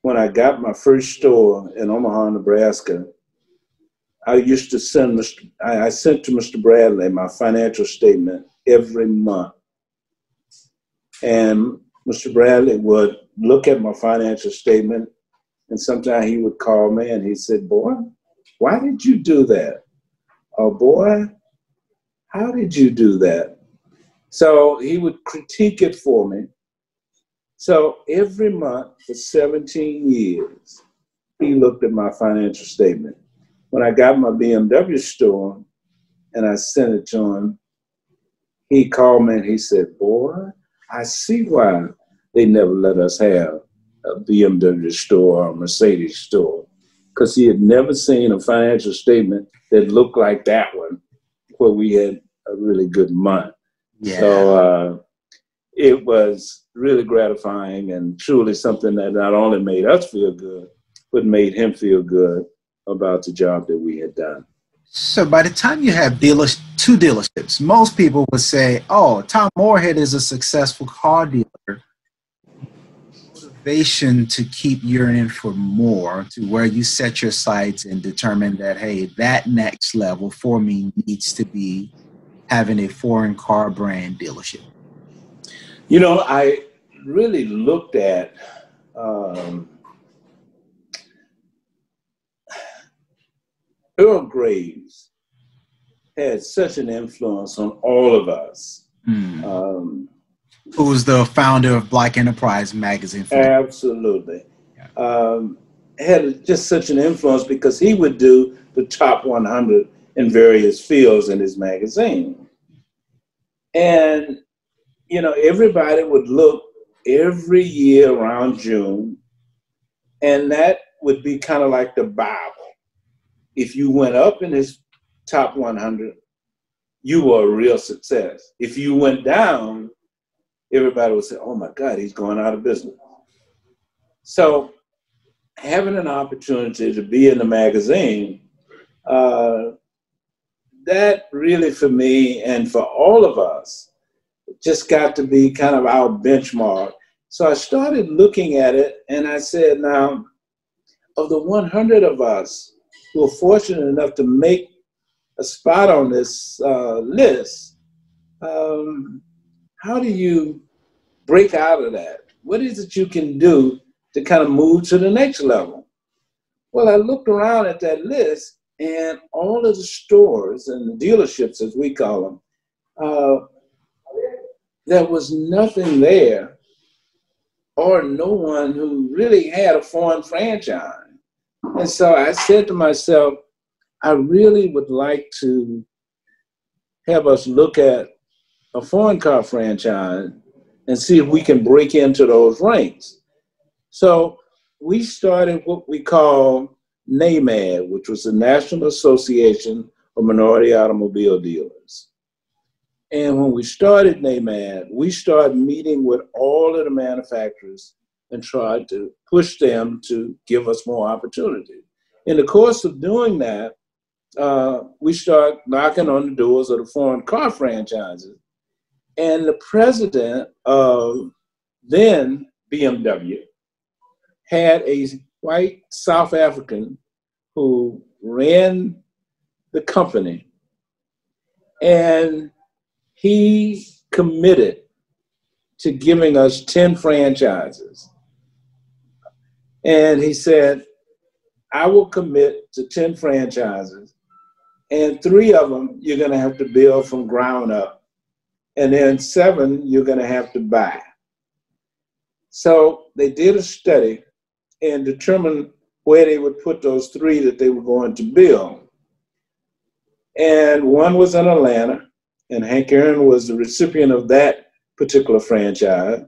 S3: When I got my first store in Omaha, Nebraska, I used to send I sent to Mr. Bradley my financial statement every month. And Mr. Bradley would look at my financial statement, and sometimes he would call me and he said, boy, why did you do that? Oh, boy, how did you do that? So he would critique it for me. So every month for 17 years, he looked at my financial statement. When I got my BMW store and I sent it to him, he called me and he said, boy, I see why they never let us have a BMW store or a Mercedes store, because he had never seen a financial statement that looked like that one where we had a really good month. Yeah. So it was really gratifying and truly something that not only made us feel good, but made him feel good about the job that we had done.
S2: So by the time you have two dealerships, most people would say, oh, Tom Moorehead is a successful car dealer. Motivation to keep yearning for more, to where you set your sights and determine that, hey, that next level for me needs to be having a foreign car brand dealership.
S3: You know, I really looked at Earl Graves had such an influence on all of us.
S2: Who's the founder of Black Enterprise magazine?
S3: Absolutely. Yeah. Had just such an influence because he would do the top 100 in various fields in his magazine. And, you know, everybody would look every year around June, and that would be kind of like the Bible. If you went up in his top 100, you were a real success. If you went down, everybody would say, oh my God, he's going out of business. So having an opportunity to be in the magazine, that really for me and for all of us, just got to be kind of our benchmark. So I started looking at it and I said, now, of the 100 of us who are fortunate enough to make a spot on this list, how do you break out of that? What is it you can do to kind of move to the next level? Well, I looked around at that list and all of the stores and the dealerships, as we call them, there was nothing there or no one who really had a foreign franchise. And so I said to myself, I really would like to have us look at a foreign car franchise and see if we can break into those ranks. So we started what we call NAMAD, which was the National Association of Minority Automobile Dealers. And when we started NAMAD, we started meeting with all of the manufacturers and tried to push them to give us more opportunity. In the course of doing that, we started knocking on the doors of the foreign car franchises. And the president of then BMW had a white South African who ran the company, and he committed to giving us 10 franchises. And he said, I will commit to 10 franchises, and 3 of them you're going to have to build from ground up, and then 7 you're going to have to buy. So they did a study and determined where they would put those 3 that they were going to build. And one was in Atlanta, and Hank Aaron was the recipient of that particular franchise.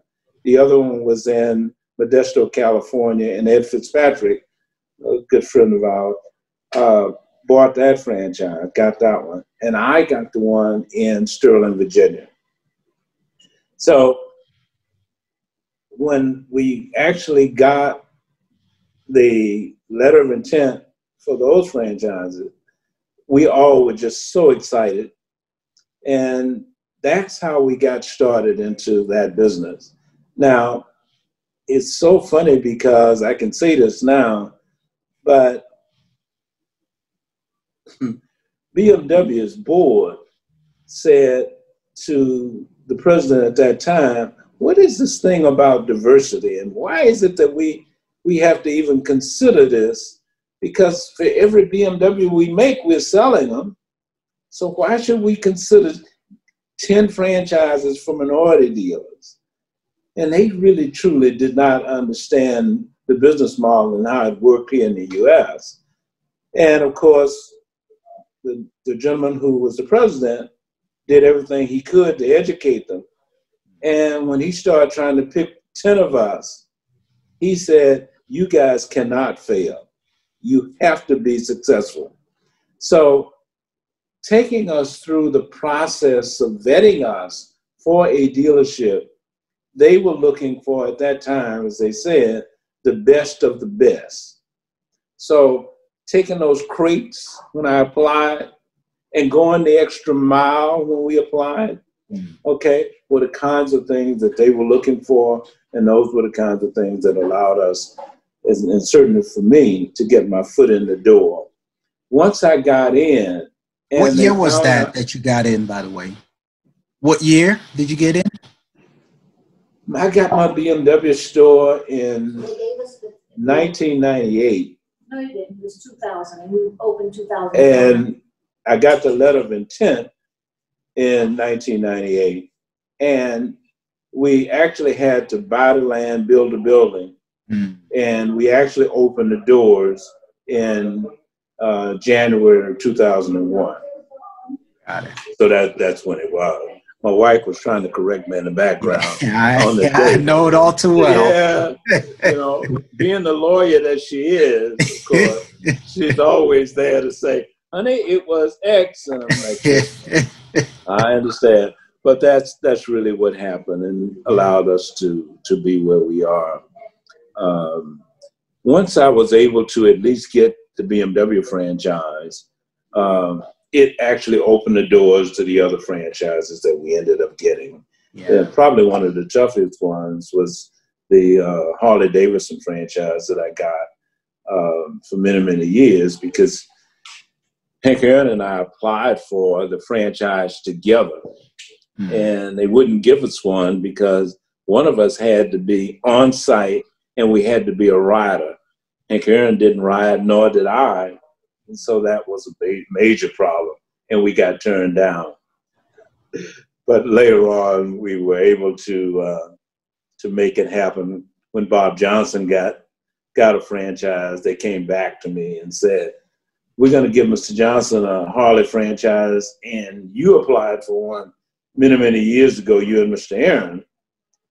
S3: The other one was in Modesto, California, and Ed Fitzpatrick, a good friend of ours, bought that franchise, got that one. And I got the one in Sterling, Virginia. So when we actually got the letter of intent for those franchises, we all were just so excited. And that's how we got started into that business. Now, it's so funny because I can say this now, but BMW's board said to the president at that time, what is this thing about diversity? And why is it that we have to even consider this? Because for every BMW we make, we're selling them. So why should we consider 10 franchises for minority dealers? And they really, truly did not understand the business model and how it worked here in the US. And of course, the gentleman who was the president did everything he could to educate them. And when he started trying to pick 10 of us, he said, you guys cannot fail. You have to be successful. So taking us through the process of vetting us for a dealership, they were looking for, at that time, as they said, the best of the best. So taking those crates when I applied and going the extra mile when we applied, okay, were the kinds of things that they were looking for, and those were the kinds of things that allowed us, and certainly for me, to get my foot in the door. Once I got in.
S2: What year was that you got in, by the way? What year did you get in?
S3: I got my BMW store in 1998.
S4: No, you didn't. It was 2000, and we opened 2000.
S3: And I got the letter of intent in 1998. And we actually had to buy the land, build a building. And we actually opened the doors in January of 2001.
S2: Got it.
S3: So that's when it was. My wife was trying to correct me in the background.
S2: I know it all too well.
S3: Yeah, you know, being the lawyer that she is, of course, she's always there to say, honey, it was X. And I'm like, I understand. But that's really what happened and allowed us to be where we are. Once I was able to at least get the BMW franchise, it actually opened the doors to the other franchises that we ended up getting. Yeah. And probably one of the toughest ones was the Harley-Davidson franchise that I got for many, many years, because Hank Aaron and I applied for the franchise together. And they wouldn't give us one because one of us had to be on site and we had to be a rider. Hank Aaron didn't ride, nor did I. And so that was a major problem, and we got turned down. But later on, we were able to make it happen. When Bob Johnson got a franchise, they came back to me and said, we're going to give Mr. Johnson a Harley franchise, and you applied for one many, many years ago, you and Mr. Aaron.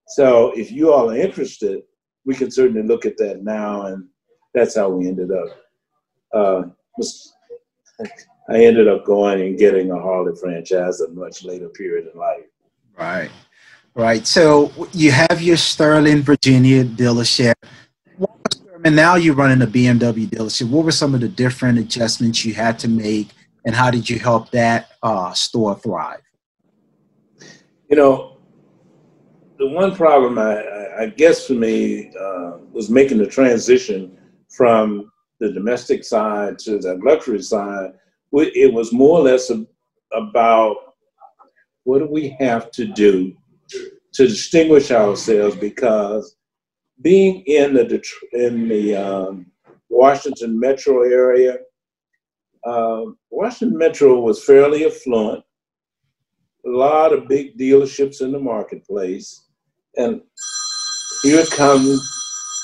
S3: So if you all are interested, we can certainly look at that now, and that's how we ended up. I ended up going and getting a Harley franchise at a much later period in life.
S2: Right, right. So you have your Sterling, Virginia dealership. And now you're running a BMW dealership. What were some of the different adjustments you had to make, and how did you help that store thrive?
S3: You know, the one problem I guess for me was making the transition from the domestic side to the luxury side. It was more or less about what do we have to do to distinguish ourselves, because being in the Washington metro area, Washington metro was fairly affluent, a lot of big dealerships in the marketplace, and here comes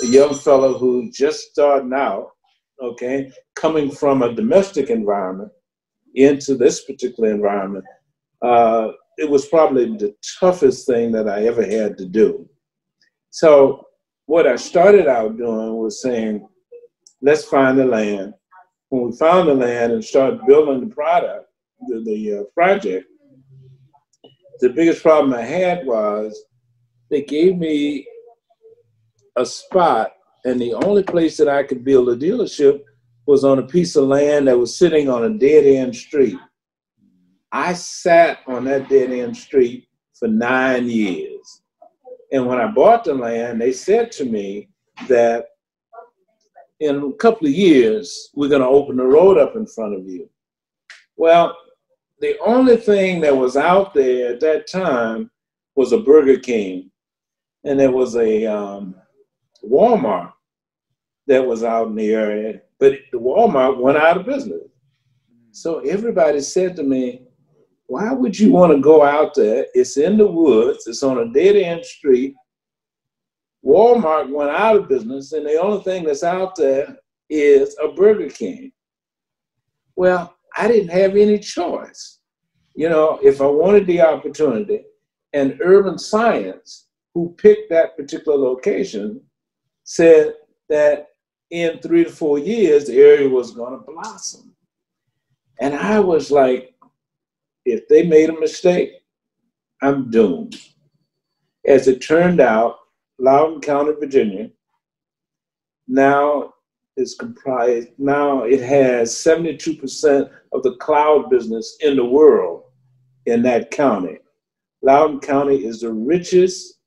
S3: a young fellow who's just starting out, okay, coming from a domestic environment into this particular environment. It was probably the toughest thing that I ever had to do. So what I started out doing was saying, let's find the land. When we found the land and started building the product, the project, the biggest problem I had was they gave me a spot, and the only place that I could build a dealership was on a piece of land that was sitting on a dead-end street. I sat on that dead-end street for 9 years. And when I bought the land, they said to me that in a couple of years, we're going to open the road up in front of you. Well, the only thing that was out there at that time was a Burger King, and there was a Walmart that was out in the area, but the Walmart went out of business. So everybody said to me, why would you want to go out there? It's in the woods, it's on a dead-end street. Walmart went out of business, and the only thing that's out there is a Burger King. Well, I didn't have any choice. You know, if I wanted the opportunity, and Urban Science, who picked that particular location, said that in 3 to 4 years, the area was going to blossom. And I was like, if they made a mistake, I'm doomed. As it turned out, Loudoun County, Virginia, now is comprised, now it has 72% of the cloud business in the world in that county. Loudoun County is the richest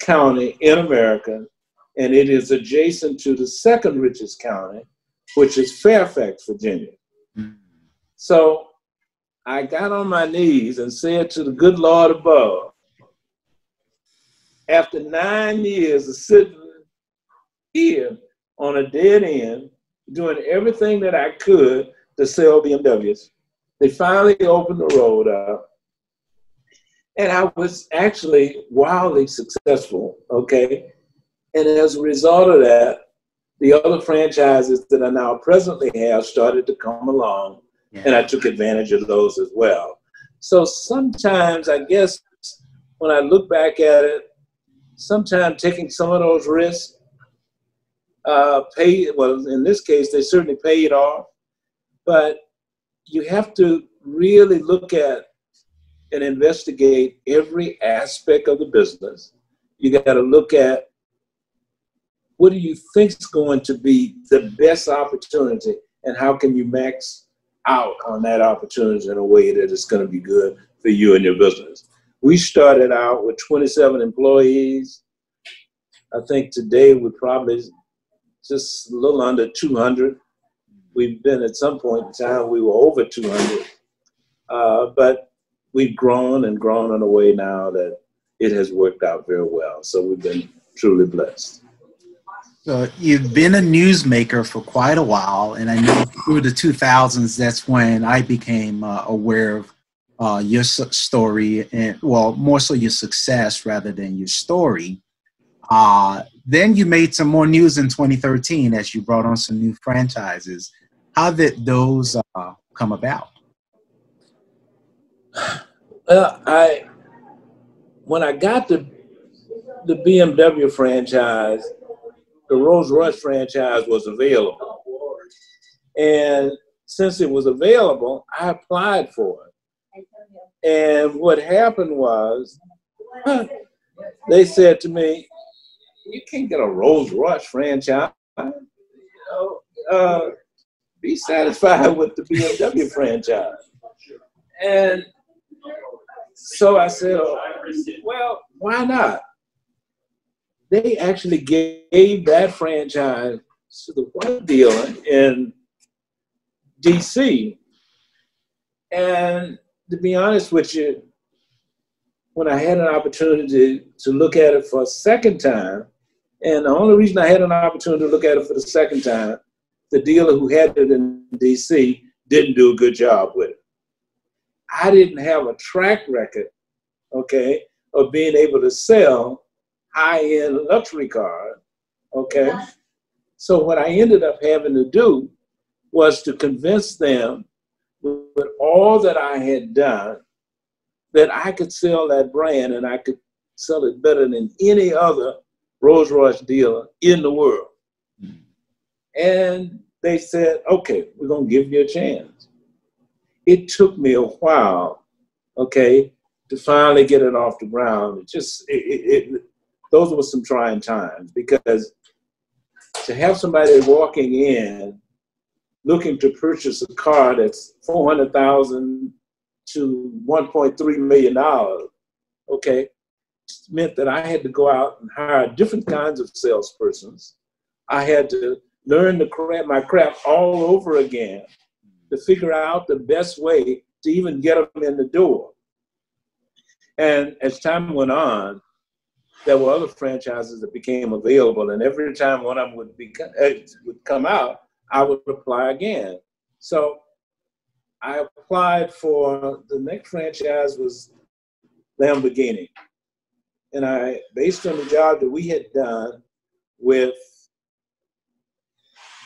S3: county in America, and it is adjacent to the second richest county, which is Fairfax, Virginia. So I got on my knees and said to the good Lord above, after 9 years of sitting here on a dead end, doing everything that I could to sell BMWs, they finally opened the road up. And I was actually wildly successful, okay? And as a result of that, the other franchises that I now presently have started to come along, and I took advantage of those as well. So sometimes, I guess, when I look back at it, sometimes taking some of those risks well, in this case, they certainly paid off, but you have to really look at and investigate every aspect of the business. You got to look at what do you think is going to be the best opportunity, and how can you max out on that opportunity in a way that is going to be good for you and your business. We started out with 27 employees. I think today we're probably just a little under 200. We've been at some point in time, we were over 200. But we've grown and grown in a way now that it has worked out very well. So we've been truly blessed.
S2: So you've been a newsmaker for quite a while, and I know through the 2000s, that's when I became aware of your story, and well, more so your success rather than your story. Then you made some more news in 2013 as you brought on some new franchises. How did those come about?
S3: Well, when I got the BMW franchise, the Rolls-Royce franchise was available. And since it was available, I applied for it. And what happened was, they said to me, you can't get a Rolls-Royce franchise. Be satisfied with the BMW franchise. And so I said, well, why not? They actually gave that franchise to the white dealer in DC. And to be honest with you, when I had an opportunity to look at it for a second time, and the only reason I had an opportunity to look at it for the second time, the dealer who had it in DC didn't do a good job with it. I didn't have a track record, okay, of being able to sell high-end luxury cars, okay? So what I ended up having to do was to convince them with all that I had done that I could sell that brand and I could sell it better than any other Rolls-Royce dealer in the world. And they said, okay, we're gonna give you a chance. It took me a while, okay, to finally get it off the ground. Those were some trying times, because to have somebody walking in looking to purchase a car that's $400,000 to $1.3 million, okay, meant that I had to go out and hire different kinds of salespersons. I had to learn my craft all over again to figure out the best way to even get them in the door. And as time went on, there were other franchises that became available, and every time one of them would come out, I would apply again. So I applied for the next franchise was Lamborghini. And based on the job that we had done with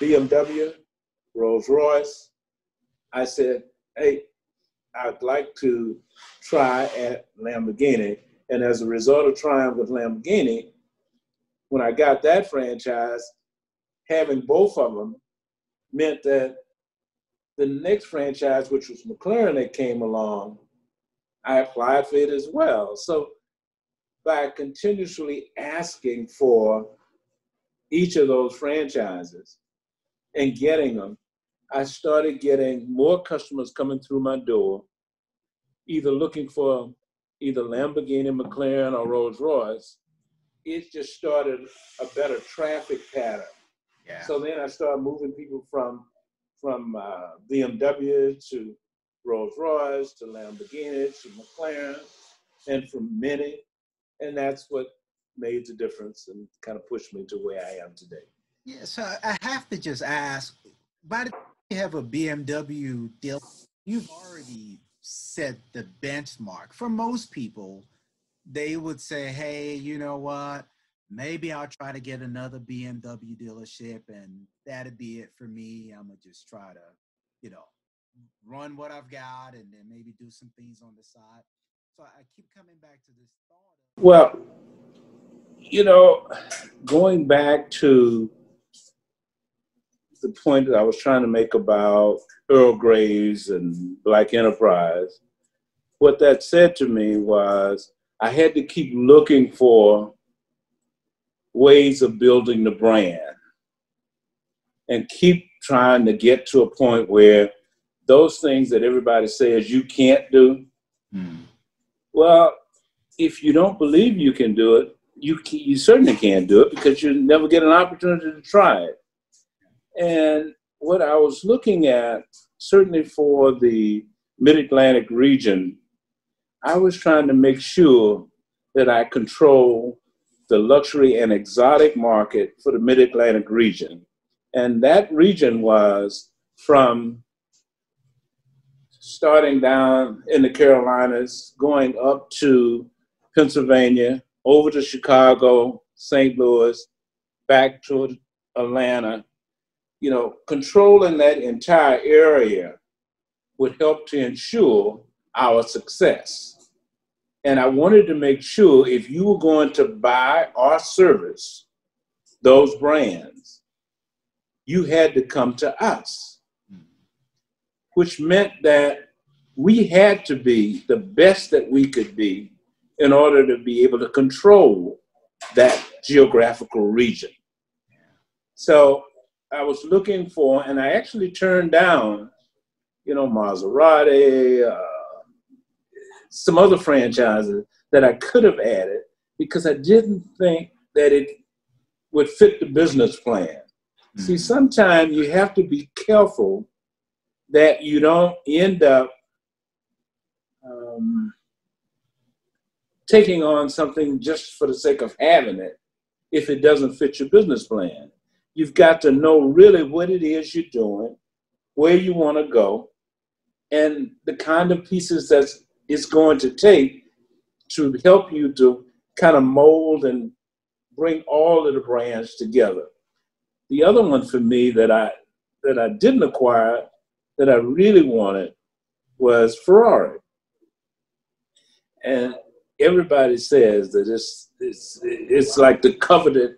S3: BMW, Rolls-Royce, I said, hey, I'd like to try at Lamborghini. And as a result of trying with Lamborghini, when I got that franchise, having both of them meant that the next franchise, which was McLaren that came along, I applied for it as well. So by continuously asking for each of those franchises and getting them, I started getting more customers coming through my door, either looking for either Lamborghini, McLaren, or Rolls-Royce. It just started a better traffic pattern. Yeah. So then I started moving people from BMW to Rolls-Royce to Lamborghini to McLaren, and from Mini, and that's what made the difference and kind of pushed me to where I am today.
S2: Yeah, so I have to just ask, by the time you have a BMW deal, you've already set the benchmark. For most people, they would say, hey, you know what? Maybe I'll try to get another BMW dealership and that'll be it for me. I'm going to just try to, run what I've got and then maybe do some things on the side. So I keep coming back to this thought.
S3: Well, going back to the point that I was trying to make about Earl Grey's and Black Enterprise, what that said to me was I had to keep looking for ways of building the brand and keep trying to get to a point where those things that everybody says you can't do, well, if you don't believe you can do it, you certainly can't do it because you never get an opportunity to try it. And what I was looking at, certainly for the Mid-Atlantic region, I was trying to make sure that I control the luxury and exotic market for the Mid-Atlantic region. And that region was from starting down in the Carolinas, going up to Pennsylvania, over to Chicago, St. Louis, back to Atlanta, you know, controlling that entire area would help to ensure our success. And I wanted to make sure if you were going to buy or service those brands, you had to come to us, which meant that we had to be the best that we could be in order to be able to control that geographical region. So I was looking for, and I actually turned down, you know, Maserati, some other franchises that I could have added because I didn't think that it would fit the business plan. See, sometimes you have to be careful that you don't end up taking on something just for the sake of having it if it doesn't fit your business plan. You've got to know really what it is you're doing, where you want to go, and the kind of pieces that it's going to take to help you to kind of mold and bring all of the brands together. The other one for me that I didn't acquire that I really wanted was Ferrari. And everybody says that it's like the coveted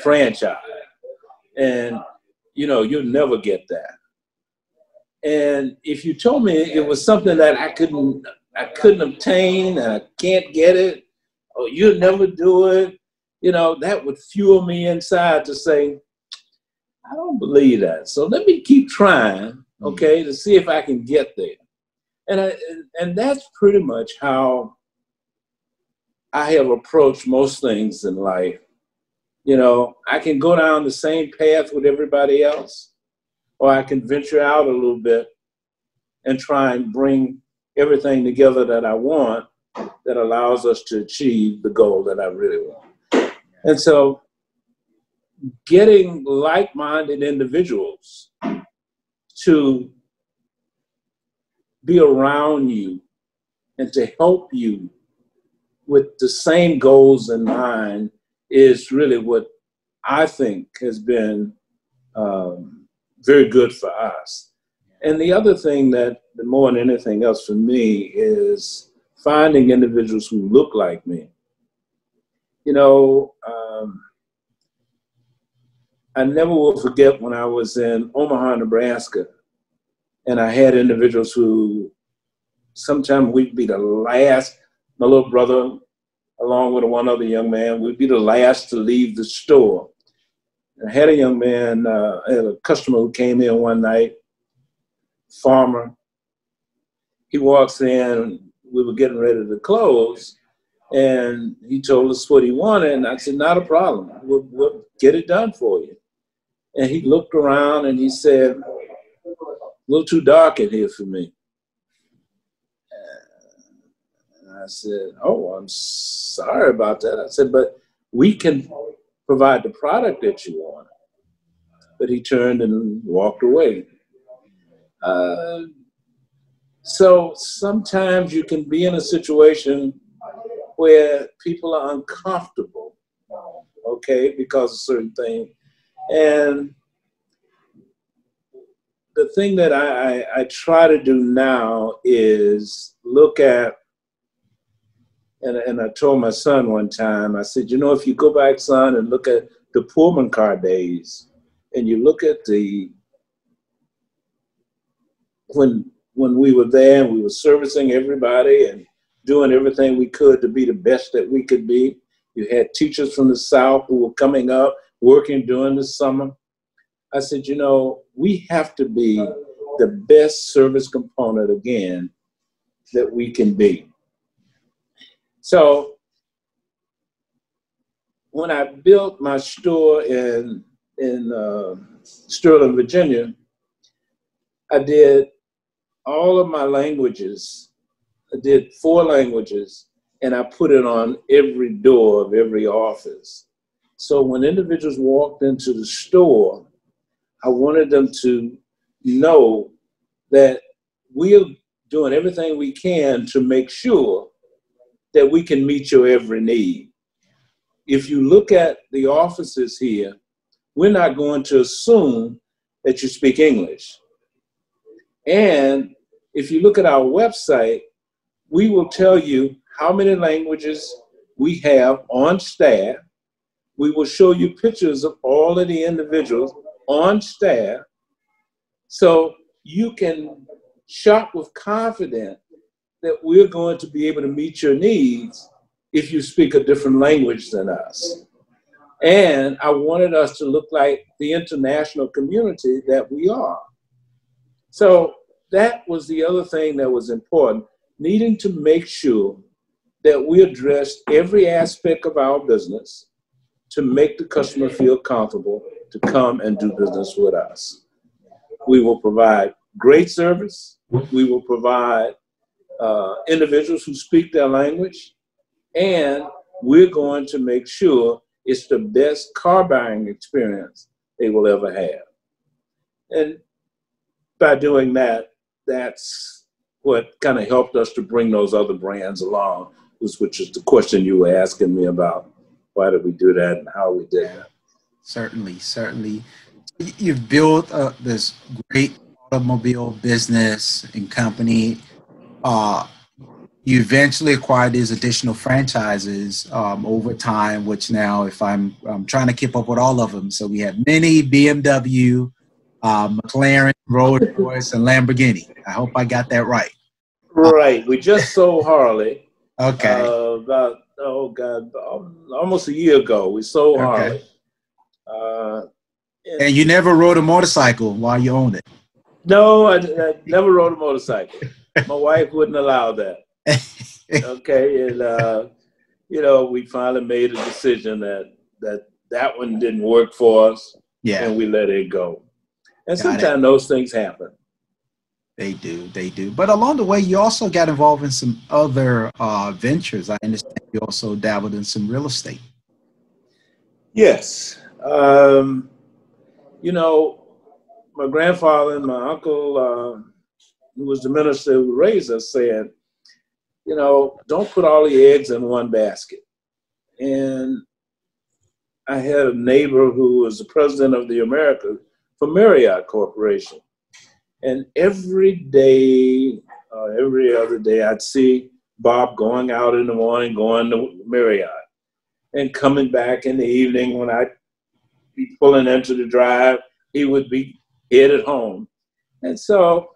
S3: franchise. And, you know, you'll never get that. And if you told me it was something that I couldn't obtain and I can't get it, or you'll never do it, you know, that would fuel me inside to say, I don't believe that. So let me keep trying, okay, to see if I can get there. And that's pretty much how I have approached most things in life. You know, I can go down the same path with everybody else, or I can venture out a little bit and try and bring everything together that I want that allows us to achieve the goal that I really want. And so getting like-minded individuals to be around you and to help you with the same goals in mind is really what I think has been very good for us. And the other thing that more than anything else for me is finding individuals who look like me. You know, I never will forget when I was in Omaha, Nebraska, and I had individuals who sometimes we'd be the last, my little brother, along with one other young man, we'd be the last to leave the store. I had a young man, I had a customer who came in one night, farmer. He walks in, we were getting ready to close, and he told us what he wanted, and I said, not a problem, we'll get it done for you. And he looked around and he said, a little too dark in here for me. And I said, oh, I'm sorry about that. I said, but we can provide the product that you want. But he turned and walked away. So sometimes you can be in a situation where people are uncomfortable, okay, because of certain things. And the thing that I try to do now is look at, and I told my son one time, I said, you know, if you go back, son, and look at the Pullman car days, and you look at when we were there and we were servicing everybody and doing everything we could to be the best that we could be. You had teachers from the South who were coming up, working during the summer. I said, you know, we have to be the best service component again that we can be. So when I built my store in Sterling, Virginia, I did all of my languages. I did 4 languages, and I put it on every door of every office. So when individuals walked into the store, I wanted them to know that we're doing everything we can to make sure that we can meet your every need. If you look at the offices here, we're not going to assume that you speak English. And if you look at our website, we will tell you how many languages we have on staff. We will show you pictures of all of the individuals on staff, so you can shop with confidence that we're going to be able to meet your needs if you speak a different language than us. And I wanted us to look like the international community that we are. So that was the other thing that was important, needing to make sure that we addressed every aspect of our business to make the customer feel comfortable to come and do business with us. We will provide great service. We will provide individuals who speak their language, and we're going to make sure it's the best car buying experience they will ever have. And by doing that, that's what kind of helped us to bring those other brands along, which is the question you were asking me about. Why did we do that and how we did that?
S2: Certainly, certainly. You've built this great automobile business and company. You eventually acquired these additional franchises over time, which now, if I'm trying to keep up with all of them. So we have Mini, BMW, McLaren, Rolls-Royce, and Lamborghini. I hope I got that right.
S3: Right. We just sold Harley.
S2: Okay.
S3: About, almost a year ago, we sold Harley.
S2: And you never rode a motorcycle while you owned it?
S3: No, I never rode a motorcycle. My wife wouldn't allow that. Okay, and we finally made a decision that one didn't work for us, and we let it go. And sometimes those things happen.
S2: They do. But along the way, you also got involved in some other ventures. I understand you also dabbled in some real estate.
S3: Yes. My grandfather and my uncle, who was the minister who raised us, said, don't put all the eggs in one basket. And I had a neighbor who was the president of the Americas for Marriott Corporation. And every day, every other day, I'd see Bob going out in the morning, going to Marriott, and coming back in the evening when I'd be pulling into the drive, he would be headed home. And so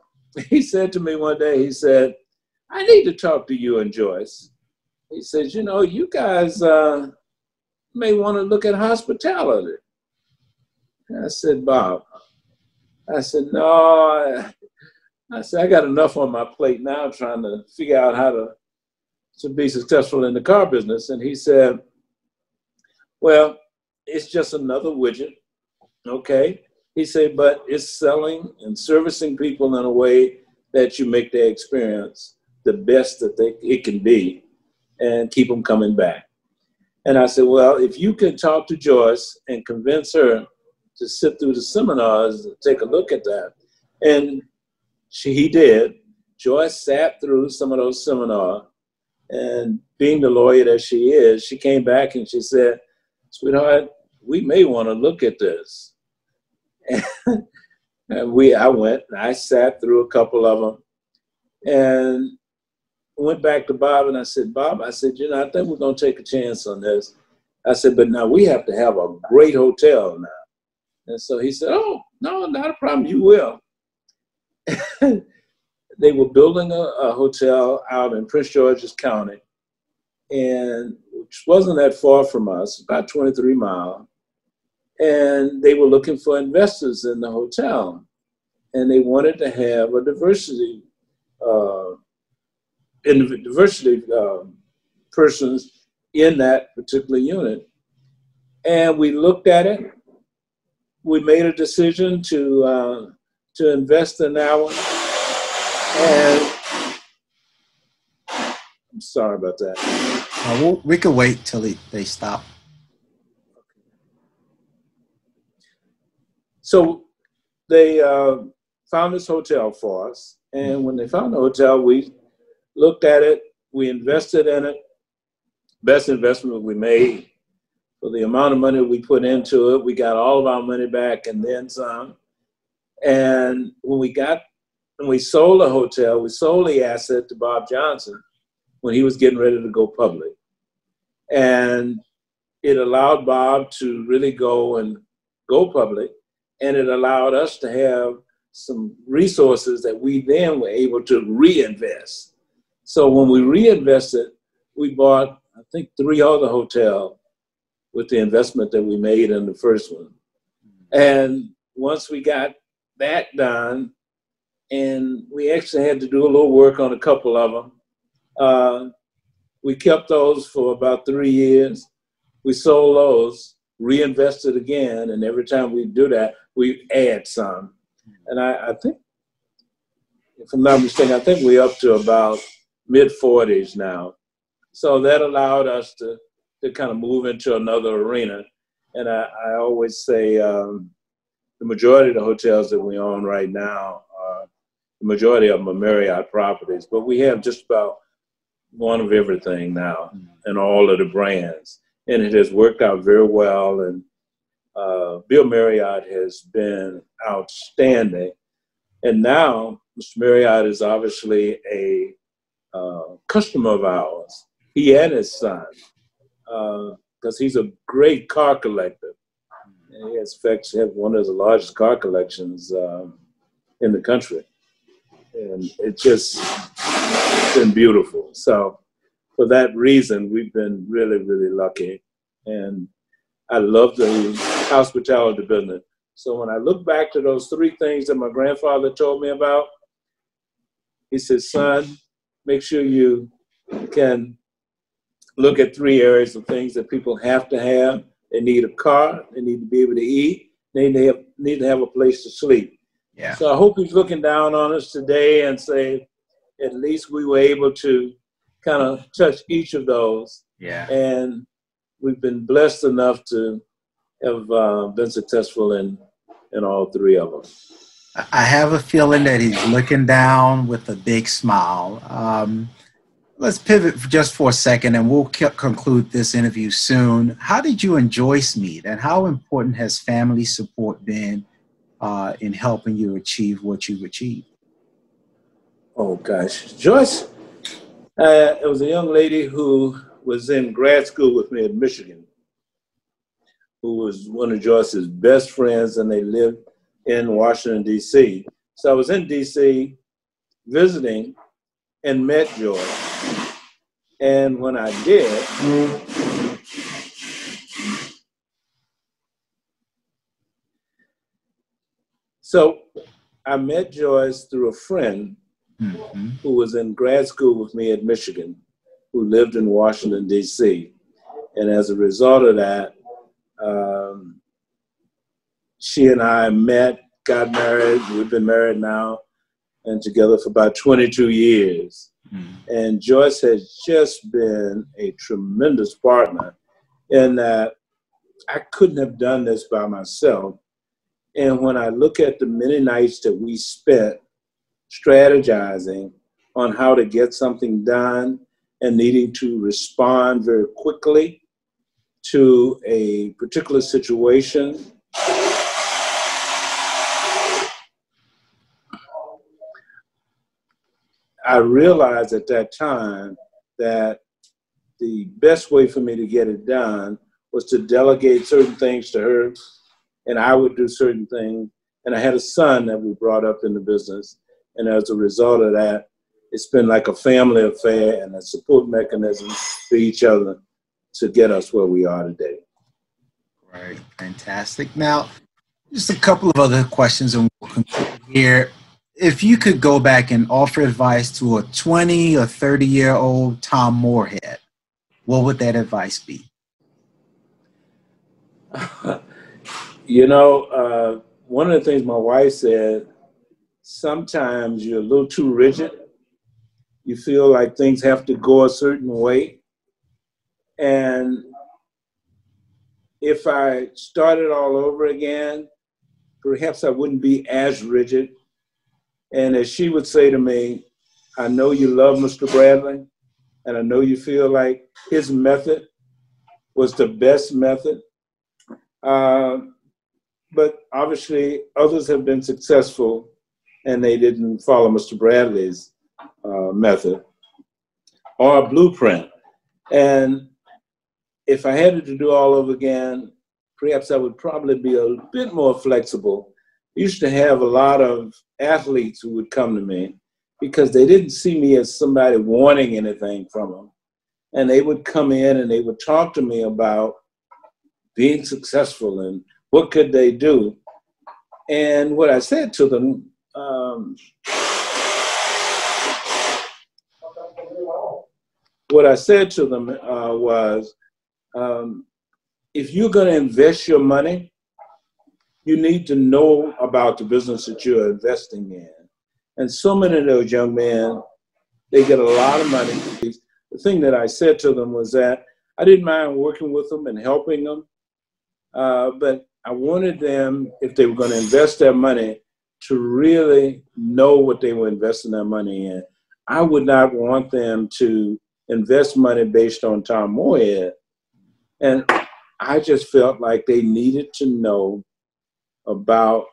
S3: he said to me one day, he said, I need to talk to you and Joyce. He says, you guys may want to look at hospitality. And I said, Bob, no. I said, I got enough on my plate now trying to figure out how to be successful in the car business. And he said, well, it's just another widget, okay? He said, but it's selling and servicing people in a way that you make their experience the best that it can be and keep them coming back. And I said, well, if you can talk to Joyce and convince her to sit through the seminars and take a look at that. And he did. Joyce sat through some of those seminars, and being the lawyer that she is, she came back and she said, sweetheart, we may want to look at this. And I went and I sat through a couple of them and went back to Bob and I said, Bob, I think we're going to take a chance on this. I said, but now we have to have a great hotel now. And so he said, oh, no, not a problem. You will. They were building a hotel out in Prince George's County, and which wasn't that far from us, about 23 miles. And they were looking for investors in the hotel. And they wanted to have a diversity persons in that particular unit. And we looked at it. We made a decision to invest in that one. And I'm sorry about that.
S2: We could wait till they stop.
S3: So they found this hotel for us. And when they found the hotel, we looked at it. We invested in it. Best investment we made. For the amount of money we put into it, we got all of our money back and then some. And when we sold the hotel, we sold the asset to Bob Johnson when he was getting ready to go public. And it allowed Bob to really go public. And it allowed us to have some resources that we then were able to reinvest. So when we reinvested, we bought, I think, 3 other hotels with the investment that we made in the first one. And once we got that done, and we actually had to do a little work on a couple of them, we kept those for about 3 years. We sold those, reinvested again, and every time we do that, we add some. And I think, if I'm not mistaken, I think we're up to about mid-40s now. So that allowed us to kind of move into another arena. And I always say the majority of the hotels that we own right now, the majority of them are Marriott properties, but we have just about one of everything now and all of the brands. And it has worked out very well. And Bill Marriott has been outstanding. And now Mr. Marriott is obviously a customer of ours. He and his son, because he's a great car collector. And he has, in fact, one of the largest car collections in the country. And it's just been beautiful. So for that reason, we've been really, really lucky. And I love the hospitality business. So when I look back to those 3 things that my grandfather told me about, he said, son, make sure you can look at 3 areas of things that people have to have. They need a car, they need to be able to eat, they need to have a place to sleep.
S2: Yeah.
S3: So I hope he's looking down on us today and say, at least we were able to kind of touch each of those.
S2: Yeah.
S3: And we've been blessed enough to have been successful in all 3 of them.
S2: I have a feeling that he's looking down with a big smile. Let's pivot just for a second, and we'll conclude this interview soon. How did you and Joyce meet, and how important has family support been in helping you achieve what you've achieved?
S3: Oh, gosh. Joyce, it was a young lady who was in grad school with me in Michigan, who was one of Joyce's best friends, and they lived in Washington, D.C. So I was in D.C. visiting and met Joyce. And when I did, so I met Joyce through a friend who was in grad school with me at Michigan, who lived in Washington, D.C. And as a result of that, she and I met, got married. We've been married now and together for about 22 years. And Joyce has just been a tremendous partner in that I couldn't have done this by myself. And when I look at the many nights that we spent strategizing on how to get something done and needing to respond very quickly to a particular situation, I realized at that time that the best way for me to get it done was to delegate certain things to her, and I would do certain things. And I had a son that we brought up in the business. And as a result of that, it's been like a family affair and a support mechanism for each other to get us where we are today.
S2: Right. Fantastic. Now, just a couple of other questions and we'll conclude here. If you could go back and offer advice to a 20 or 30-year-old Tom Moorehead, what would that advice be?
S3: You know, one of the things my wife said, sometimes you're a little too rigid. You feel like things have to go a certain way. And if I started all over again, perhaps I wouldn't be as rigid. And as she would say to me, I know you love Mr. Bradley, and I know you feel like his method was the best method. but obviously others have been successful and they didn't follow Mr. Bradley's method or blueprint. And if I had to do all over again, perhaps I would probably be a bit more flexible. I used to have a lot of athletes who would come to me because they didn't see me as somebody wanting anything from them. And they would come in and they would talk to me about being successful and what could they do. And what I said to them, was, if you're going to invest your money, you need to know about the business that you're investing in. And so many of those young men, they get a lot of money. The thing that I said to them was that I didn't mind working with them and helping them, but I wanted them, if they were going to invest their money, to really know what they were investing their money in. I would not want them to invest money based on Tom Moorehead. And I just felt like they needed to know about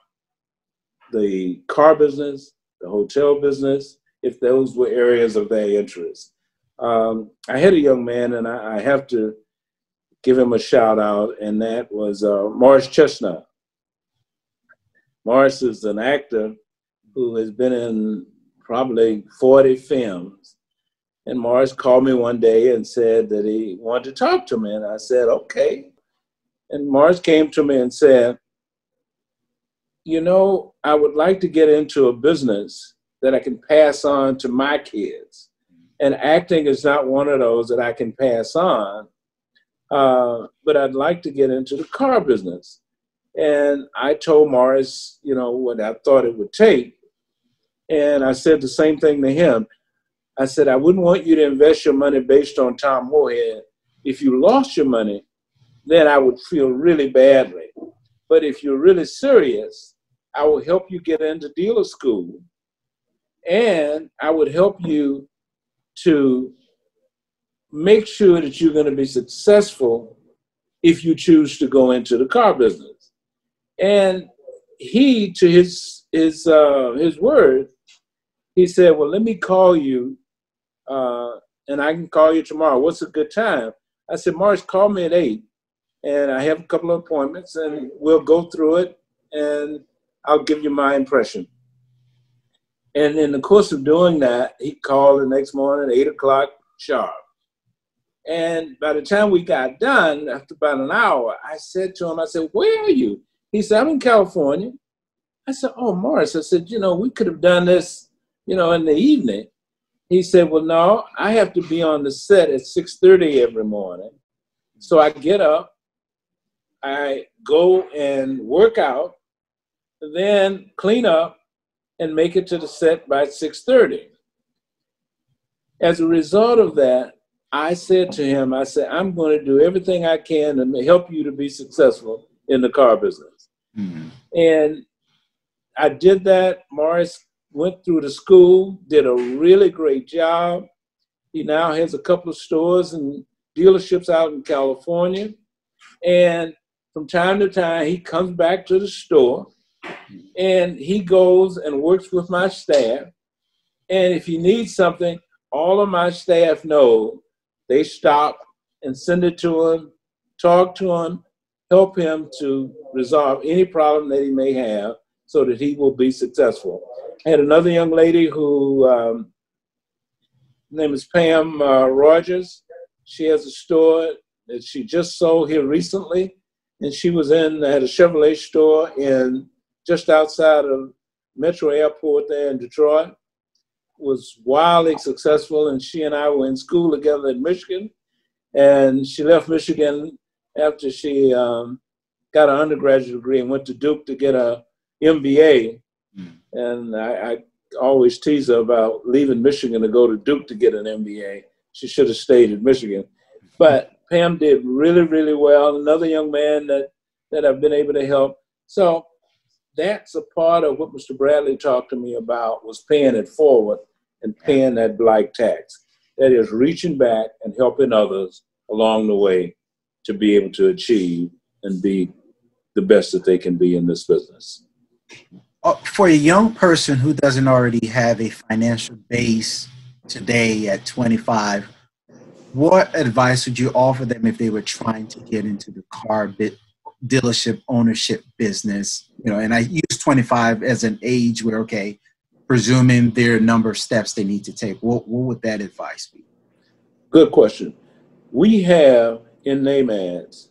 S3: the car business, the hotel business, if those were areas of their interest. I had a young man, and I have to give him a shout out, and that was Morris Chestnut. Morris is an actor who has been in probably 40 films. And Morris called me one day and said that he wanted to talk to me. And I said, okay. And Morris came to me and said, you know, I would like to get into a business that I can pass on to my kids. And acting is not one of those that I can pass on. But I'd like to get into the car business. And I told Morris, you know, what I thought it would take. And I said the same thing to him. I said, I wouldn't want you to invest your money based on Tom Moorehead. If you lost your money, then I would feel really badly. But if you're really serious, I will help you get into dealer school. And I would help you to make sure that you're going to be successful if you choose to go into the car business. And he, to his word, he said, well, let me call you, and I can call you tomorrow. What's a good time? I said, Morris, call me at 8, and I have a couple of appointments, and we'll go through it, and I'll give you my impression. And in the course of doing that, he called the next morning, 8 o'clock sharp. And by the time we got done, after about an hour, I said to him, I said, where are you? He said, I'm in California. I said, oh, Morris, I said, you know, we could have done this, you know, in the evening. He said, well, no, I have to be on the set at 6:30 every morning. So I get up, I go and work out, then clean up and make it to the set by 6:30. As a result of that, I said to him, I said, I'm going to do everything I can to help you to be successful in the car business. Mm-hmm. And I did that. Morris went through the school, did a really great job. He now has a couple of stores and dealerships out in California. And from time to time, he comes back to the store and he goes and works with my staff. And if he needs something, all of my staff know. They stop and send it to him, talk to him, help him to resolve any problem that he may have so that he will be successful. I had another young lady who, her name is Pam Rogers. She has a store that she just sold here recently, and she was had a Chevrolet store just outside of Metro Airport there in Detroit. Was wildly successful, and she and I were in school together in Michigan. And she left Michigan after she got an undergraduate degree and went to Duke to get a MBA. And I always tease her about leaving Michigan to go to Duke to get an MBA. She should have stayed in Michigan. But Pam did really, really well. Another young man that I've been able to help. So that's a part of what Mr. Bradley talked to me about, was paying it forward and paying that black tax. That is reaching back and helping others along the way to be able to achieve and be the best that they can be in this business.
S2: For a young person who doesn't already have a financial base today at 25, what advice would you offer them if they were trying to get into the car dealership ownership business? You know, and I use 25 as an age where, okay, presuming there are a number of steps they need to take. What would that advice be?
S3: Good question. We have in NAMADS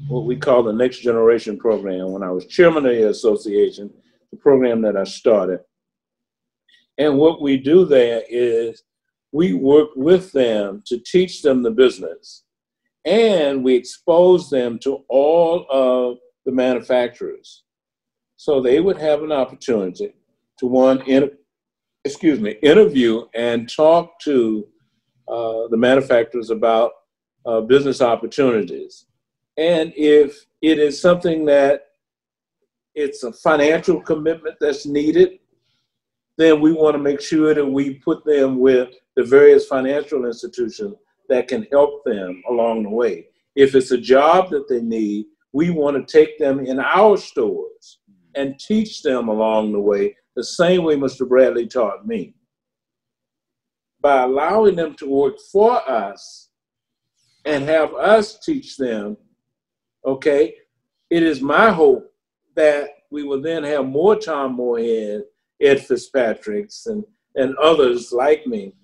S3: what we call the Next Generation Program. When I was chairman of the association, the program that I started. And what we do there is we work with them to teach them the business, and we expose them to all of the manufacturers. So they would have an opportunity to interview and talk to the manufacturers about business opportunities. And if it is something that it's a financial commitment that's needed, then we want to make sure that we put them with the various financial institutions that can help them along the way. If it's a job that they need, we want to take them in our stores and teach them along the way, the same way Mr. Bradley taught me. By allowing them to work for us and have us teach them, okay, it is my hope that we will then have more Tom Moorehead, Ed Fitzpatrick's, and others like me,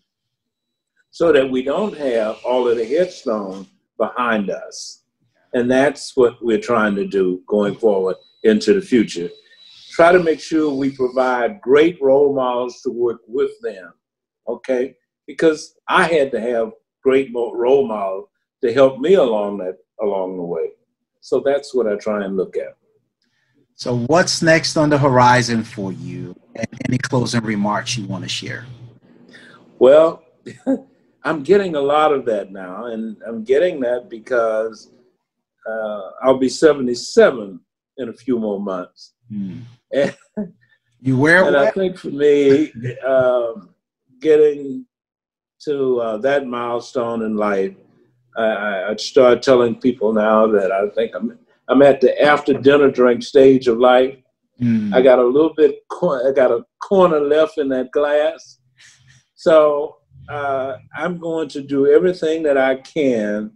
S3: so that we don't have all of the headstone behind us. And that's what we're trying to do going forward into the future. Try to make sure we provide great role models to work with them, okay? Because I had to have great role models to help me along the way. So that's what I try and look at.
S2: So what's next on the horizon for you? And any closing remarks you want to share?
S3: Well, I'm getting a lot of that now, and I'm getting that because I'll be 77 in a few more months. And,
S2: and
S3: I think for me, getting to that milestone in life, I start telling people now that I think I'm at the after dinner drink stage of life. I got a corner left in that glass. So I'm going to do everything that I can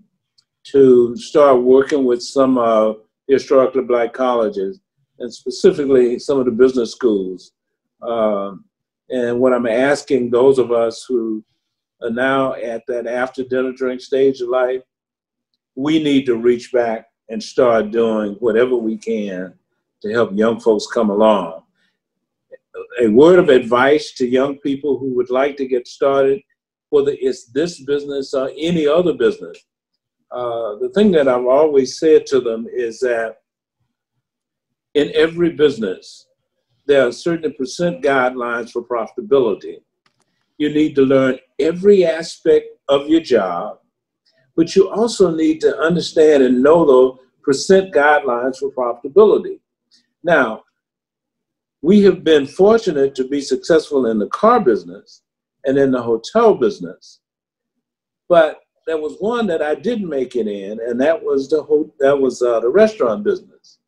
S3: to start working with some of the historically black colleges, and specifically some of the business schools. And what I'm asking those of us who are now at that after dinner drink stage of life, we need to reach back and start doing whatever we can to help young folks come along. A word of advice to young people who would like to get started, whether it's this business or any other business. The thing that I've always said to them is that in every business, there are certain percent guidelines for profitability. You need to learn every aspect of your job, but you also need to understand and know those percent guidelines for profitability. Now, we have been fortunate to be successful in the car business and in the hotel business, but there was one that I didn't make it in, and that was the restaurant business.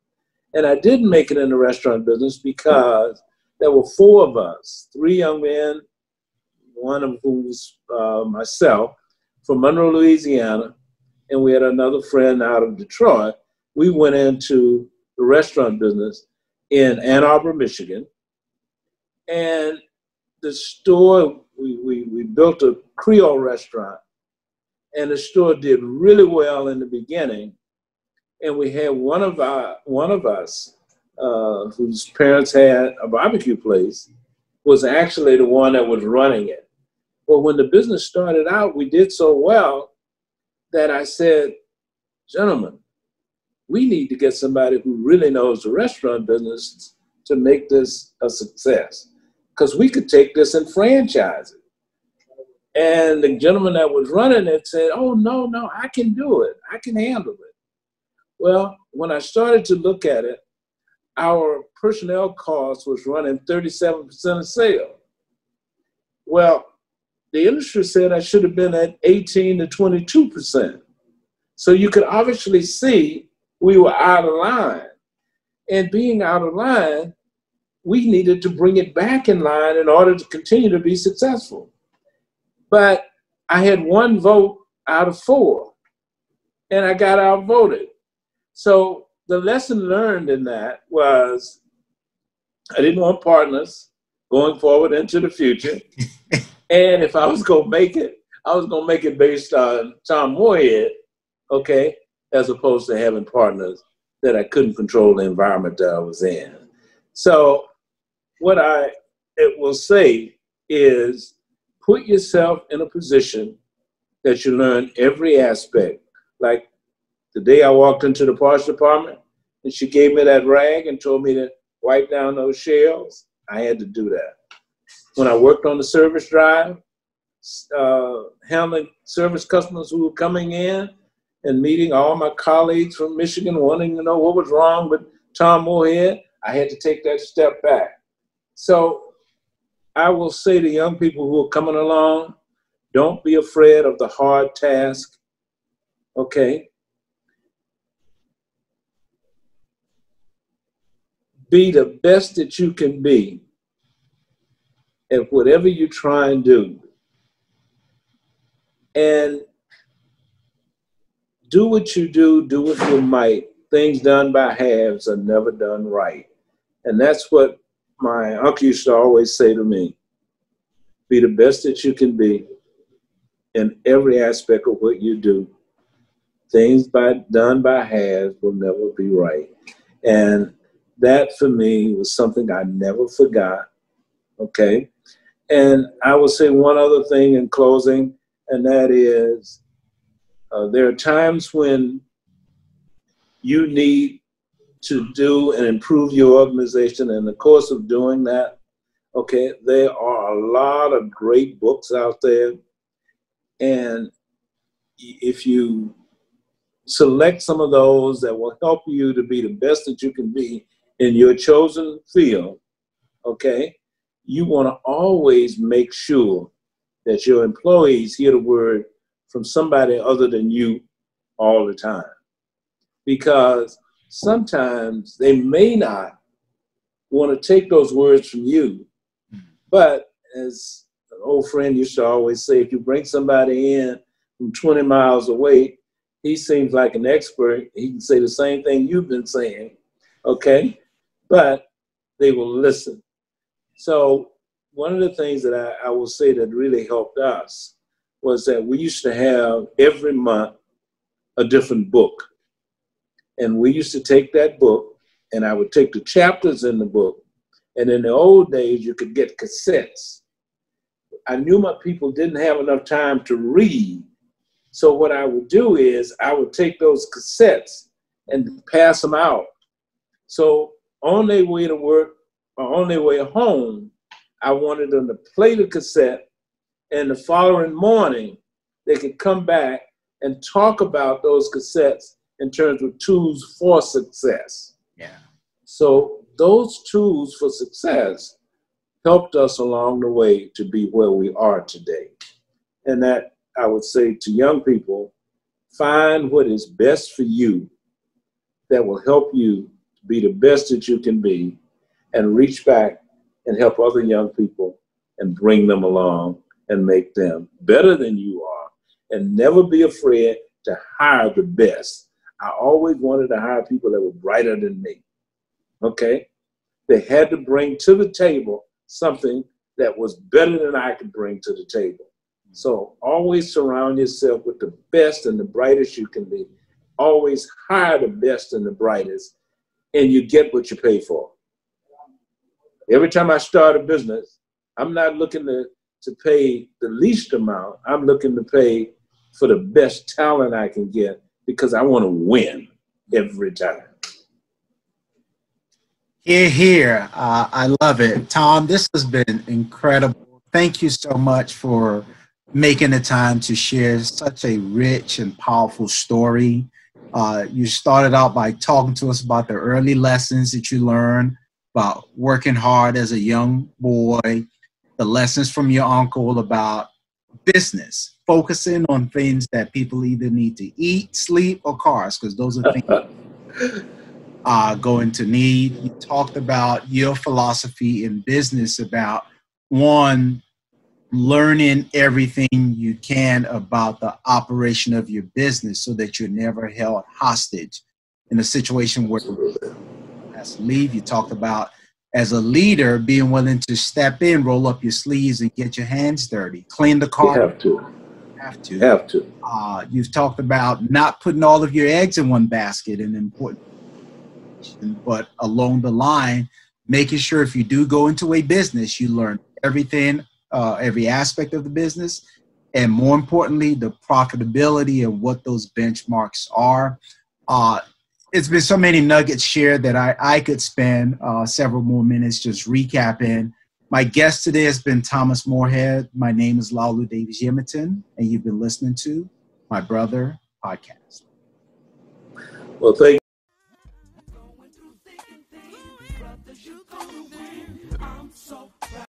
S3: And I didn't make it in the restaurant business because there were four of us, three young men, one of whom was myself, from Monroe, Louisiana, and we had another friend out of Detroit. We went into the restaurant business in Ann Arbor, Michigan. And the store, we built a Creole restaurant, and the store did really well in the beginning. And we had one of us whose parents had a barbecue place was actually the one that was running it. Well, when the business started out, we did so well that I said, gentlemen, we need to get somebody who really knows the restaurant business to make this a success, because we could take this and franchise it. And the gentleman that was running it said, oh, no, I can do it. I can handle it. Well, when I started to look at it, our personnel cost was running 37% of sales. Well, the industry said I should have been at 18 to 22%. So you could obviously see we were out of line. And being out of line, we needed to bring it back in line in order to continue to be successful. But I had 1 vote out of 4, and I got outvoted. So the lesson learned in that was I didn't want partners going forward into the future. And if I was going to make it, I was going to make it based on Tom Moorehead, okay, as opposed to having partners that I couldn't control the environment that I was in. So what I will say is put yourself in a position that you learn every aspect. Like the day I walked into the parts department and she gave me that rag and told me to wipe down those shelves, I had to do that. When I worked on the service drive, handling service customers who were coming in and meeting all my colleagues from Michigan wanting to know what was wrong with Tom Moorehead, I had to take that step back. So I will say to young people who are coming along, don't be afraid of the hard task, okay? Be the best that you can be at whatever you try and do. And do what you do with your might. Things done by halves are never done right. And that's what my uncle used to always say to me. Be the best that you can be in every aspect of what you do. Things done by halves will never be right. And that for me was something I never forgot, okay? And I will say one other thing in closing, and that is there are times when you need to do and improve your organization. In the course of doing that, okay, there are a lot of great books out there. And if you select some of those that will help you to be the best that you can be in your chosen field, okay, you want to always make sure that your employees hear the word from somebody other than you all the time. Because sometimes they may not want to take those words from you, but as an old friend used to always say, if you bring somebody in from 20 miles away, he seems like an expert. He can say the same thing you've been saying, okay? But they will listen. So one of the things that I will say that really helped us was that we used to have every month a different book. And we used to take that book, and I would take the chapters in the book. And in the old days, you could get cassettes. I knew my people didn't have enough time to read. So what I would do is I would take those cassettes and pass them out. So on their way to work or on their way home, I wanted them to play the cassette, and the following morning, they could come back and talk about those cassettes in terms of tools for success.
S2: Yeah.
S3: So those tools for success helped us along the way to be where we are today. And that I would say to young people, find what is best for you that will help you to be the best that you can be, and reach back and help other young people and bring them along and make them better than you are. And never be afraid to hire the best. I always wanted to hire people that were brighter than me, okay? They had to bring to the table something that was better than I could bring to the table. So always surround yourself with the best and the brightest you can be. Always hire the best and the brightest, and you get what you pay for. Every time I start a business, I'm not looking to pay the least amount. I'm looking to pay for the best talent I can get, because I want to win every time.
S2: Hear, hear. I love it. Tom, this has been incredible. Thank you so much for making the time to share such a rich and powerful story. You started out by talking to us about the early lessons that you learned about working hard as a young boy, the lessons from your uncle about business, focusing on things that people either need to eat, sleep, or cars, because those are things. going to need. You talked about your philosophy in business about, one, learning everything you can about the operation of your business so that you're never held hostage in a situation where you has to leave. You talked about, as a leader, being willing to step in, roll up your sleeves, and get your hands dirty, clean the car.
S3: You have to.
S2: Have to. You've talked about not putting all of your eggs in one basket, and important, but along the line, making sure if you do go into a business, you learn everything, every aspect of the business, and more importantly, the profitability and what those benchmarks are. It's been so many nuggets shared that I could spend several more minutes just recapping. My guest today has been Thomas Moorehead. My name is Laulu Davis Yemerton, and you've been listening to My Brother Podcast.
S3: Well, thank you.